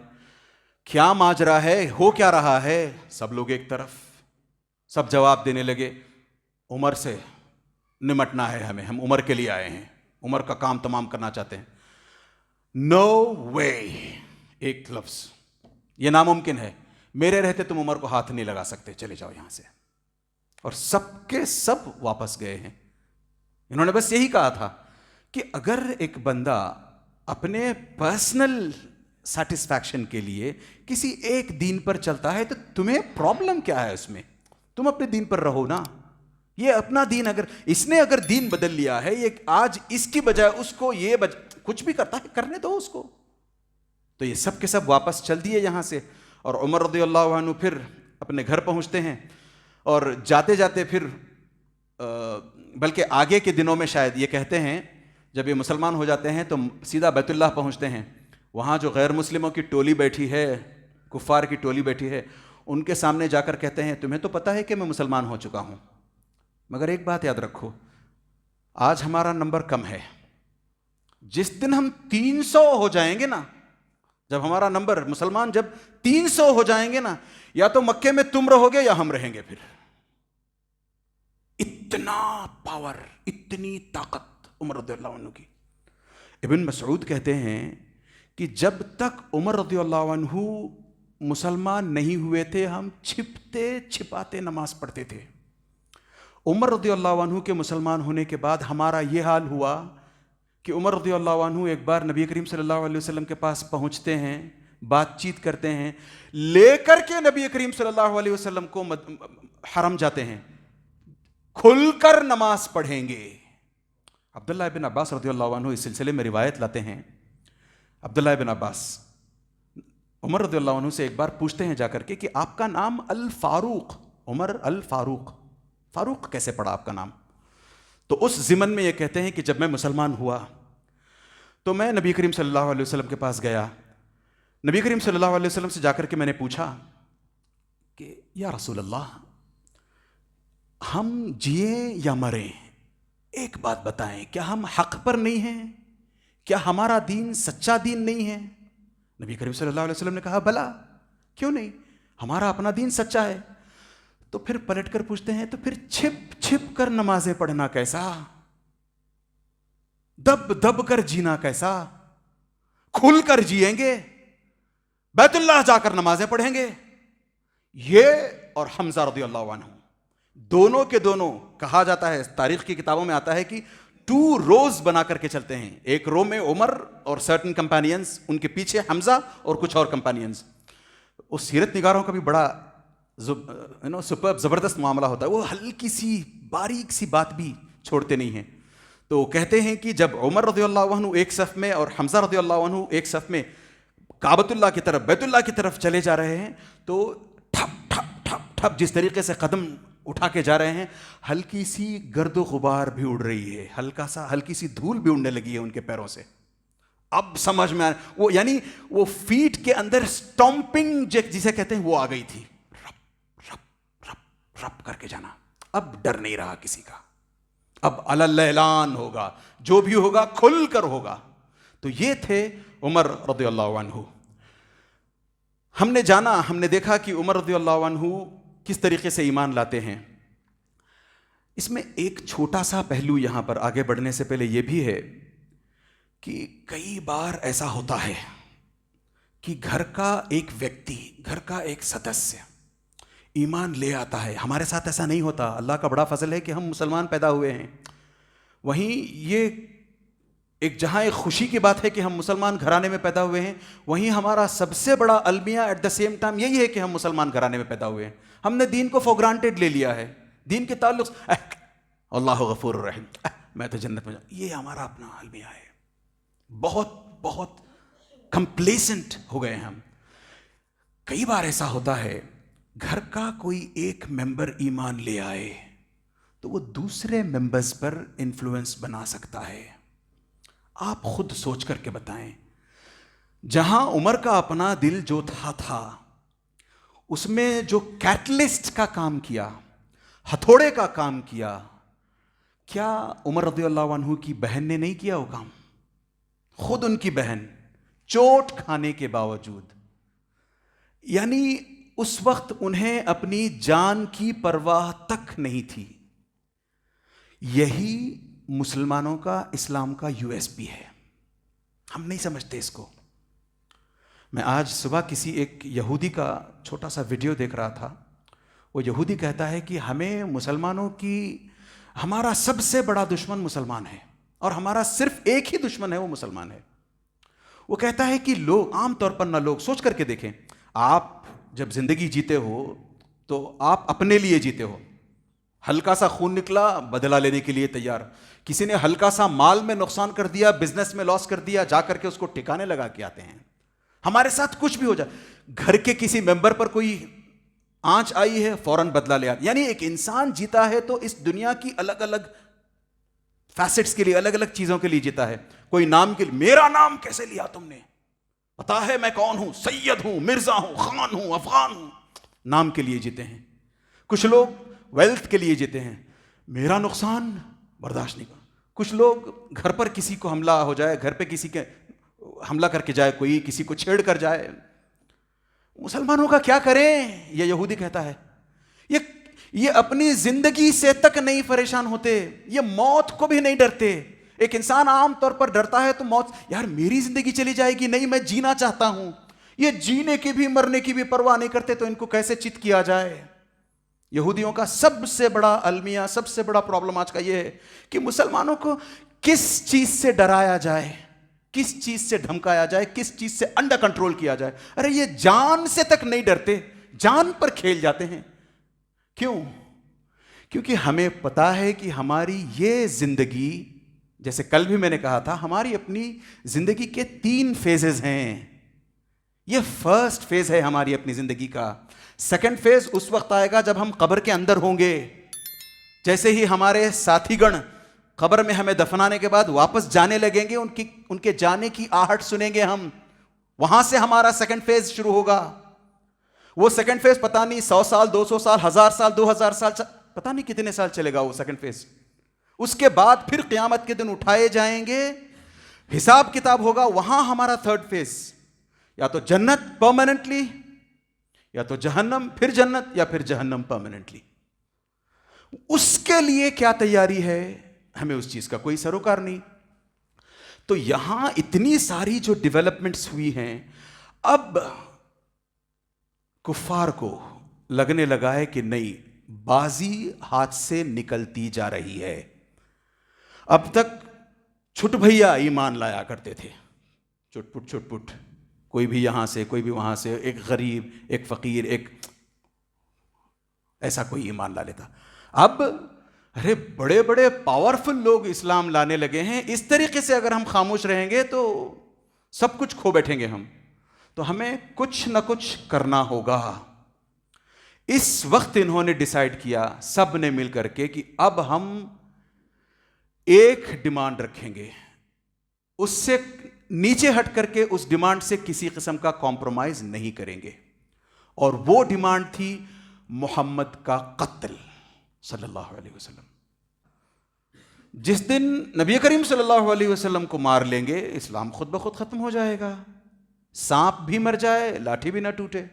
کیا ماجرا ہے، ہو کیا رہا ہے؟ سب لوگ ایک طرف، سب جواب دینے لگے عمر سے نمٹنا ہے ہمیں، ہم عمر کے لیے آئے ہیں، عمر کا کام تمام کرنا چاہتے ہیں. نو وے، ایک لفظ، یہ ناممکن ہے، میرے رہتے تم عمر کو ہاتھ نہیں لگا سکتے، چلے جاؤ یہاں سے. اور سب کے سب واپس گئے ہیں. انہوں نے بس یہی کہا تھا کہ اگر ایک بندہ اپنے پرسنل سیٹسفیکشن کے لیے کسی ایک دین پر چلتا ہے تو تمہیں پرابلم کیا ہے اس میں؟ تم اپنے دین پر رہو نا. یہ اپنا دین، اگر اس نے اگر دین بدل لیا ہے، یہ آج اس کی بجائے اس کو یہ کچھ بھی کرتا ہے، کرنے دو اس کو. تو یہ سب کے سب واپس چل دیے یہاں سے. اور عمر رضی اللہ عنہ پھر اپنے گھر پہنچتے ہیں، اور جاتے جاتے پھر بلکہ آگے کے دنوں میں شاید یہ کہتے ہیں جب یہ مسلمان ہو جاتے ہیں تو سیدھا بیت اللہ پہنچتے ہیں. وہاں جو غیر مسلموں کی ٹولی بیٹھی ہے، کفار کی ٹولی بیٹھی ہے، ان کے سامنے جا کر کہتے ہیں تمہیں تو پتہ ہے کہ میں مسلمان ہو چکا ہوں، مگر ایک بات یاد رکھو، آج ہمارا نمبر کم ہے، جس دن ہم 300 ہو جائیں گے نا، جب ہمارا نمبر مسلمان جب 300 ہو جائیں گے نا، یا تو مکے میں تم رہو گے یا ہم رہیں گے. پھر اتنا پاور، اتنی طاقت عمر رضی اللہ عنہ کی. ابن مسعود کہتے ہیں کہ جب تک عمر رضی اللہ عنہ مسلمان نہیں ہوئے تھے، ہم چھپتے چھپاتے نماز پڑھتے تھے. عمر رضی اللہ عنہ کے مسلمان ہونے کے بعد ہمارا یہ حال ہوا کہ عمر رضی اللہ عنہ ایک بار نبی کریم صلی اللہ علیہ وسلم کے پاس پہنچتے ہیں، بات چیت کرتے ہیں، لے کر کے نبی کریم صلی اللہ علیہ وسلم کو حرم جاتے ہیں، کھل کر نماز پڑھیں گے. عبداللہ بن عباس رضی اللہ عنہ اس سلسلے میں روایت لاتے ہیں. عبداللہ بن عباس عمر رضی اللہ عنہ سے ایک بار پوچھتے ہیں جا کر کے کہ آپ کا نام الفاروق، عمر الفاروق، فاروق کیسے پڑا آپ کا نام؟ تو اس ضمن میں یہ کہتے ہیں کہ جب میں مسلمان ہوا تو میں نبی کریم صلی اللہ علیہ وسلم کے پاس گیا. نبی کریم صلی اللہ علیہ وسلم سے جا کر کے میں نے پوچھا کہ یا رسول اللہ، ہم جئیں یا مریں، ایک بات بتائیں، کیا ہم حق پر نہیں ہیں؟ کیا ہمارا دین سچا دین نہیں ہے؟ نبی کریم صلی اللہ علیہ وسلم نے کہا بلا، کیوں نہیں، ہمارا اپنا دین سچا ہے. تو پھر پلٹ کر پوچھتے ہیں تو پھر چھپ چھپ کر نمازیں پڑھنا کیسا، دب دب کر جینا کیسا؟ کھل کر جیئیں گے، بیت اللہ جا کر نمازیں پڑھیں گے. یہ اور حمزہ رضی اللہ عنہ دونوں کے دونوں، کہا جاتا ہے تاریخ کی کتابوں میں آتا ہے کہ 2 روز بنا کر کے چلتے ہیں، ایک رو میں عمر اور سرٹن کمپینینز، ان کے پیچھے حمزہ اور کچھ اور کمپینینز. اس سیرت نگاروں کا بھی بڑا سپرب زبردست معاملہ ہوتا ہے، وہ ہلکی سی باریک سی بات بھی چھوڑتے نہیں ہیں. تو کہتے ہیں کہ جب عمر رضی اللہ عنہ ایک صف میں اور حمزہ رضی اللہ عنہ ایک صف میں کعبۃ اللہ کی طرف، بیت اللہ کی طرف چلے جا رہے ہیں، تو ٹھپ ٹھپ ٹھپ ٹھپ جس طریقے سے قدم اٹھا کے جا رہے ہیں، ہلکی سی گرد و غبار بھی اڑ رہی ہے، ہلکی سی دھول بھی اڑنے لگی ہے ان کے پیروں سے. اب سمجھ میں وہ یعنی وہ فیٹ کے اندر سٹامپنگ جسے کہتے ہیں وہ آ گئی تھی، رپ رپ رپ رپ کر کے جانا. اب ڈر نہیں رہا کسی کا، اب علی اعلان ہوگا، جو بھی ہوگا کھل کر ہوگا. تو یہ تھے عمر رضی اللہ عنہ. ہم نے جانا، ہم نے دیکھا کہ عمر رضی اللہ عنہ کس طریقے سے ایمان لاتے ہیں. اس میں ایک چھوٹا سا پہلو یہاں پر آگے بڑھنے سے پہلے یہ بھی ہے کہ کئی بار ایسا ہوتا ہے کہ گھر کا ایک ویکتی، گھر کا ایک سدسیہ ایمان لے آتا ہے. ہمارے ساتھ ایسا نہیں ہوتا. اللہ کا بڑا فضل ہے کہ ہم مسلمان پیدا ہوئے ہیں. وہیں یہ ایک جہاں ایک خوشی کی بات ہے کہ ہم مسلمان گھرانے میں پیدا ہوئے ہیں، وہیں ہمارا سب سے بڑا المیہ ایٹ دا سیم ٹائم یہی ہے کہ ہم مسلمان گھرانے میں پیدا ہوئے ہیں. ہم نے دین کو فور گرانٹیڈ لے لیا ہے. دین کے تعلق اللہ غفور الرحیم، میں تو جنت میں جاؤں، یہ ہمارا اپنا المیہ ہے. بہت بہت کمپلیسنٹ ہو گئے ہم. کئی بار ایسا ہوتا ہے گھر کا کوئی ایک ممبر ایمان لے آئے تو وہ دوسرے ممبرز پر انفلوئنس بنا سکتا ہے. آپ خود سوچ کر کے بتائیں، جہاں عمر کا اپنا دل جو تھا اس میں جو کیٹلسٹ کا کام کیا، ہتھوڑے کا کام کیا، کیا عمر رضی اللہ عنہ کی بہن نے نہیں کیا وہ کام؟ خود ان کی بہن چوٹ کھانے کے باوجود، یعنی اس وقت انہیں اپنی جان کی پرواہ تک نہیں تھی. یہی مسلمانوں کا، اسلام کا یو ایس پی ہے. ہم نہیں سمجھتے اس کو. میں آج صبح کسی ایک یہودی کا چھوٹا سا ویڈیو دیکھ رہا تھا. وہ یہودی کہتا ہے کہ ہمیں مسلمانوں کی، ہمارا سب سے بڑا دشمن مسلمان ہے اور ہمارا صرف ایک ہی دشمن ہے، وہ مسلمان ہے. وہ کہتا ہے کہ لوگ عام طور پر نہ، لوگ سوچ کر کے دیکھیں، آپ جب زندگی جیتے ہو تو آپ اپنے لیے جیتے ہو. ہلکا سا خون نکلا، بدلہ لینے کے لیے تیار. کسی نے ہلکا سا مال میں نقصان کر دیا، بزنس میں لاس کر دیا، جا کر کے اس کو ٹھکانے لگا کے آتے ہیں. ہمارے ساتھ کچھ بھی ہو جائے، گھر کے کسی ممبر پر کوئی آنچ آئی ہے، فوراً بدلہ لے آتے. یعنی ایک انسان جیتا ہے تو اس دنیا کی الگ الگ فیسٹس کے لیے، الگ الگ چیزوں کے لیے جیتا ہے. کوئی نام کے لیے، میرا نام کیسے لیا تم نے، پتا ہے میں کون ہوں، سید ہوں، مرزا ہوں، خان ہوں، افغان ہوں. نام کے لیے جیتے ہیں. کچھ لوگ ویلتھ کے لیے جیتے ہیں، میرا نقصان برداشت نہیں کروں. کچھ لوگ گھر پر کسی کو حملہ ہو جائے، گھر پہ کسی کے حملہ کر کے جائے، کوئی کسی کو چھیڑ کر جائے، مسلمانوں کا کیا کریں؟ یہ یہودی کہتا ہے. یہ اپنی زندگی سے تک نہیں پریشان ہوتے، یہ موت کو بھی نہیں ڈرتے. ایک انسان عام طور پر ڈرتا ہے تو موت، یار میری زندگی چلی جائے گی، نہیں میں جینا چاہتا ہوں. یہ جینے کی بھی مرنے کی بھی پرواہ نہیں کرتے، تو ان کو کیسے چت کیا جائے؟ یہودیوں کا سب سے بڑا المیہ، سب سے بڑا پرابلم آج کا یہ ہے کہ مسلمانوں کو کس چیز سے ڈرایا جائے، کس چیز سے دھمکایا جائے، کس چیز سے انڈر کنٹرول کیا جائے. ارے یہ جان سے تک نہیں ڈرتے، جان پر کھیل جاتے ہیں. کیوں؟ کیونکہ ہمیں پتا ہے کہ ہماری یہ زندگی، جیسے کل بھی میں نے کہا تھا، ہماری اپنی زندگی کے 3 فیزز ہیں. یہ فرسٹ فیز ہے ہماری اپنی زندگی کا. سیکنڈ فیز اس وقت آئے گا جب ہم قبر کے اندر ہوں گے. جیسے ہی ہمارے ساتھی گن قبر میں ہمیں دفنانے کے بعد واپس جانے لگیں گے، ان کے جانے کی آہٹ سنیں گے ہم، وہاں سے ہمارا سیکنڈ فیز شروع ہوگا. وہ سیکنڈ فیز پتہ نہیں 100 سال، 200 سال، 1000 سال، 2000 سال، پتہ نہیں کتنے سال چلے گا وہ سیکنڈ فیز. اس کے بعد پھر قیامت کے دن اٹھائے جائیں گے، حساب کتاب ہوگا. وہاں ہمارا تھرڈ فیز، یا تو جنت پرماننٹلی، یا تو جہنم، پھر جنت، یا پھر جہنم پرماننٹلی. اس کے لیے کیا تیاری ہے، ہمیں اس چیز کا کوئی سروکار نہیں. تو یہاں اتنی ساری جو ڈیولپمنٹس ہوئی ہیں، اب کفار کو لگنے لگا ہے کہ نہیں، بازی ہاتھ سے نکلتی جا رہی ہے. اب تک چھٹ بھیا ایمان لایا کرتے تھے، چٹ پٹ، کوئی بھی یہاں سے، کوئی بھی وہاں سے، ایک غریب، ایک فقیر، ایک ایسا کوئی ایمان لا لیتا. اب ارے بڑے بڑے پاورفل لوگ اسلام لانے لگے ہیں، اس طریقے سے اگر ہم خاموش رہیں گے تو سب کچھ کھو بیٹھیں گے ہم. تو ہمیں کچھ نہ کچھ کرنا ہوگا. اس وقت انہوں نے ڈیسائیڈ کیا سب نے مل کر کے کہ اب ہم ایک ڈیمانڈ رکھیں گے، اس سے نیچے ہٹ کر کے اس ڈیمانڈ سے کسی قسم کا کمپرومائز نہیں کریں گے. اور وہ ڈیمانڈ تھی محمد کا قتل صلی اللہ علیہ وسلم. جس دن نبی کریم صلی اللہ علیہ وسلم کو مار لیں گے اسلام خود بخود ختم ہو جائے گا. سانپ بھی مر جائے لاٹھی بھی نہ ٹوٹے،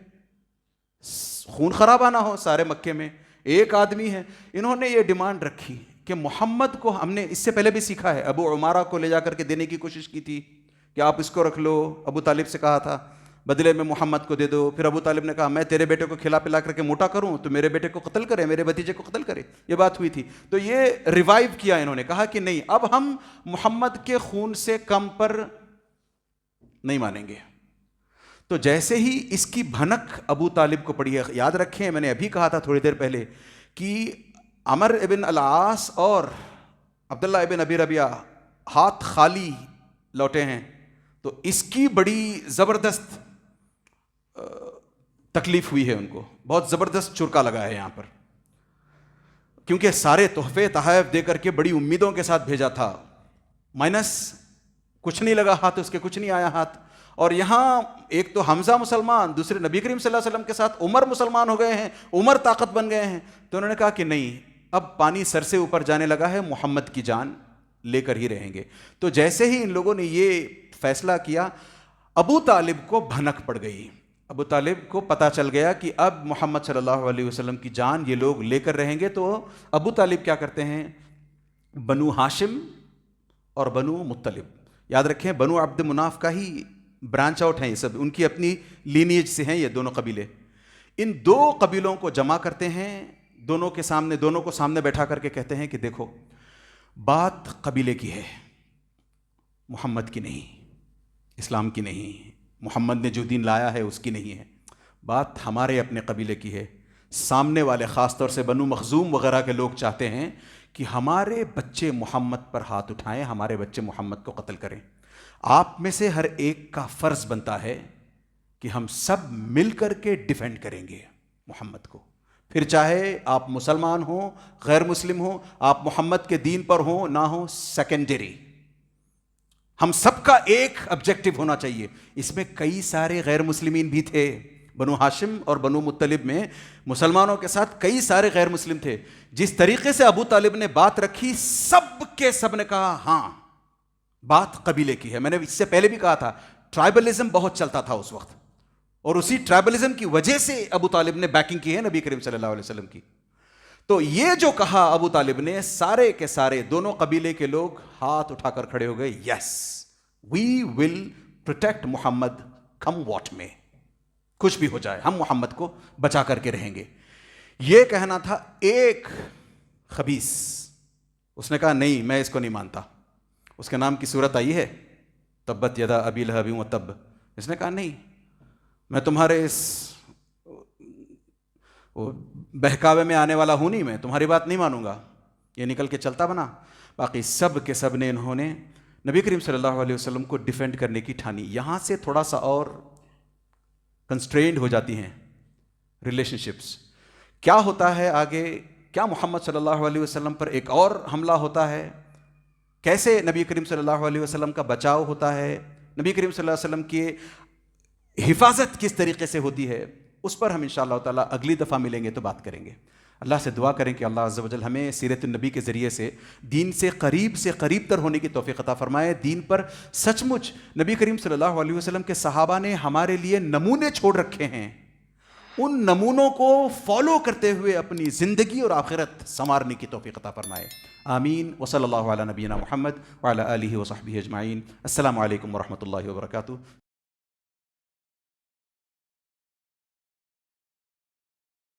خون خرابہ نہ ہو سارے مکے میں، ایک آدمی ہے. انہوں نے یہ ڈیمانڈ رکھی کہ محمد کو، ہم نے اس سے پہلے بھی سیکھا ہے، ابو عمارہ کو لے جا کر کے دینے کی کوشش کی تھی کہ آپ اس کو رکھ لو. ابو طالب سے کہا تھا بدلے میں محمد کو دے دو. پھر ابو طالب نے کہا میں تیرے بیٹے کو کھلا پلا کر کے موٹا کروں تو میرے بیٹے کو قتل کرے، میرے بھتیجے کو قتل کرے. یہ بات ہوئی تھی. تو یہ ریوائیو کیا انہوں نے، کہا کہ نہیں، اب ہم محمد کے خون سے کم پر نہیں مانیں گے. تو جیسے ہی اس کی بھنک ابو طالب کو پڑی ہے، یاد رکھیں میں نے ابھی کہا تھا تھوڑی دیر پہلے کہ عمر ابن العاص اور عبداللہ ابن ابی ربیعہ ہاتھ خالی لوٹے ہیں. تو اس کی بڑی زبردست تکلیف ہوئی ہے ان کو، بہت زبردست چرکا لگا ہے یہاں پر، کیونکہ سارے تحفے تحائف دے کر کے بڑی امیدوں کے ساتھ بھیجا تھا، مائنس کچھ نہیں لگا ہاتھ اس کے، کچھ نہیں آیا ہاتھ. اور یہاں ایک تو حمزہ مسلمان، دوسرے نبی کریم صلی اللہ علیہ وسلم کے ساتھ عمر مسلمان ہو گئے ہیں، عمر طاقت بن گئے ہیں. تو انہوں نے کہا کہ نہیں، اب پانی سر سے اوپر جانے لگا ہے، محمد کی جان لے کر ہی رہیں گے. تو جیسے ہی ان لوگوں نے یہ فیصلہ کیا، ابو طالب کو بھنک پڑ گئی. ابو طالب کو پتہ چل گیا کہ اب محمد صلی اللہ علیہ وسلم کی جان یہ لوگ لے کر رہیں گے. تو ابو طالب کیا کرتے ہیں، بنو ہاشم اور بنو مطلب، یاد رکھیں بنو عبد مناف کا ہی برانچ آؤٹ ہیں یہ سب، ان کی اپنی لینیج سے ہیں یہ دونوں قبیلے. ان دو قبیلوں کو جمع کرتے ہیں، دونوں کے سامنے، دونوں کو سامنے بیٹھا کر کے کہتے ہیں کہ دیکھو بات قبیلے کی ہے، محمد کی نہیں، اسلام کی نہیں، محمد نے جو دین لایا ہے اس کی نہیں ہے، بات ہمارے اپنے قبیلے کی ہے. سامنے والے خاص طور سے بنو مخزوم وغیرہ کے لوگ چاہتے ہیں کہ ہمارے بچے محمد پر ہاتھ اٹھائیں، ہمارے بچے محمد کو قتل کریں. آپ میں سے ہر ایک کا فرض بنتا ہے کہ ہم سب مل کر کے ڈیفینڈ کریں گے محمد کو. پھر چاہے آپ مسلمان ہوں، غیر مسلم ہوں، آپ محمد کے دین پر ہوں نہ ہوں، سیکنڈری، ہم سب کا ایک آبجیکٹو ہونا چاہیے. اس میں کئی سارے غیر مسلمین بھی تھے، بنو ہاشم اور بنو مطلب میں مسلمانوں کے ساتھ کئی سارے غیر مسلم تھے. جس طریقے سے ابو طالب نے بات رکھی، سب کے سب نے کہا ہاں بات قبیلے کی ہے. میں نے اس سے پہلے بھی کہا تھا ٹرائبلزم بہت چلتا تھا اس وقت، اور اسی ٹرائبلزم کی وجہ سے ابو طالب نے بیکنگ کی ہے نبی کریم صلی اللہ علیہ وسلم کی. تو یہ جو کہا ابو طالب نے، سارے کے سارے دونوں قبیلے کے لوگ ہاتھ اٹھا کر کھڑے ہو گئے. یس وی will protect Muhammad come what میں، کچھ بھی ہو جائے ہم محمد کو بچا کر کے رہیں گے. یہ کہنا تھا. ایک خبیث اس نے کہا نہیں میں اس کو نہیں مانتا. اس کے نام کی صورت آئی ہے تبت یدا ابی لہب وتب. اس نے کہا نہیں، میں تمہارے اس بہکاوے میں آنے والا ہوں نہیں، میں تمہاری بات نہیں مانوں گا. یہ نکل کے چلتا بنا. باقی سب کے سب نے انہوں نے نبی کریم صلی اللہ علیہ وسلم کو ڈیفینڈ کرنے کی ٹھانی. یہاں سے تھوڑا سا اور کنسٹرینڈ ہو جاتی ہیں ریلیشن شپس. کیا ہوتا ہے آگے؟ کیا محمد صلی اللہ علیہ وسلم پر ایک اور حملہ ہوتا ہے؟ کیسے نبی کریم صلی اللہ علیہ وسلم کا بچاؤ ہوتا ہے؟ نبی کریم صلی اللہ علیہ وسلم کی حفاظت کس طریقے سے ہوتی ہے؟ اس پر ہم انشاءاللہ تعالیٰ اگلی دفعہ ملیں گے تو بات کریں گے. اللہ سے دعا کریں کہ اللہ عز و جل ہمیں سیرت النبی کے ذریعے سے دین سے قریب تر ہونے کی توفیق عطا فرمائے. دین پر سچ مچ نبی کریم صلی اللہ علیہ وسلم کے صحابہ نے ہمارے لیے نمونے چھوڑ رکھے ہیں، ان نمونوں کو فالو کرتے ہوئے اپنی زندگی اور آخرت سنوارنے کی توفیق عطا فرمائے. آمین. وصلی اللہ علی نبینا محمد وعلی آلہ وصحبہ اجمعین. السلام علیکم ورحمۃ اللہ وبرکاتہ.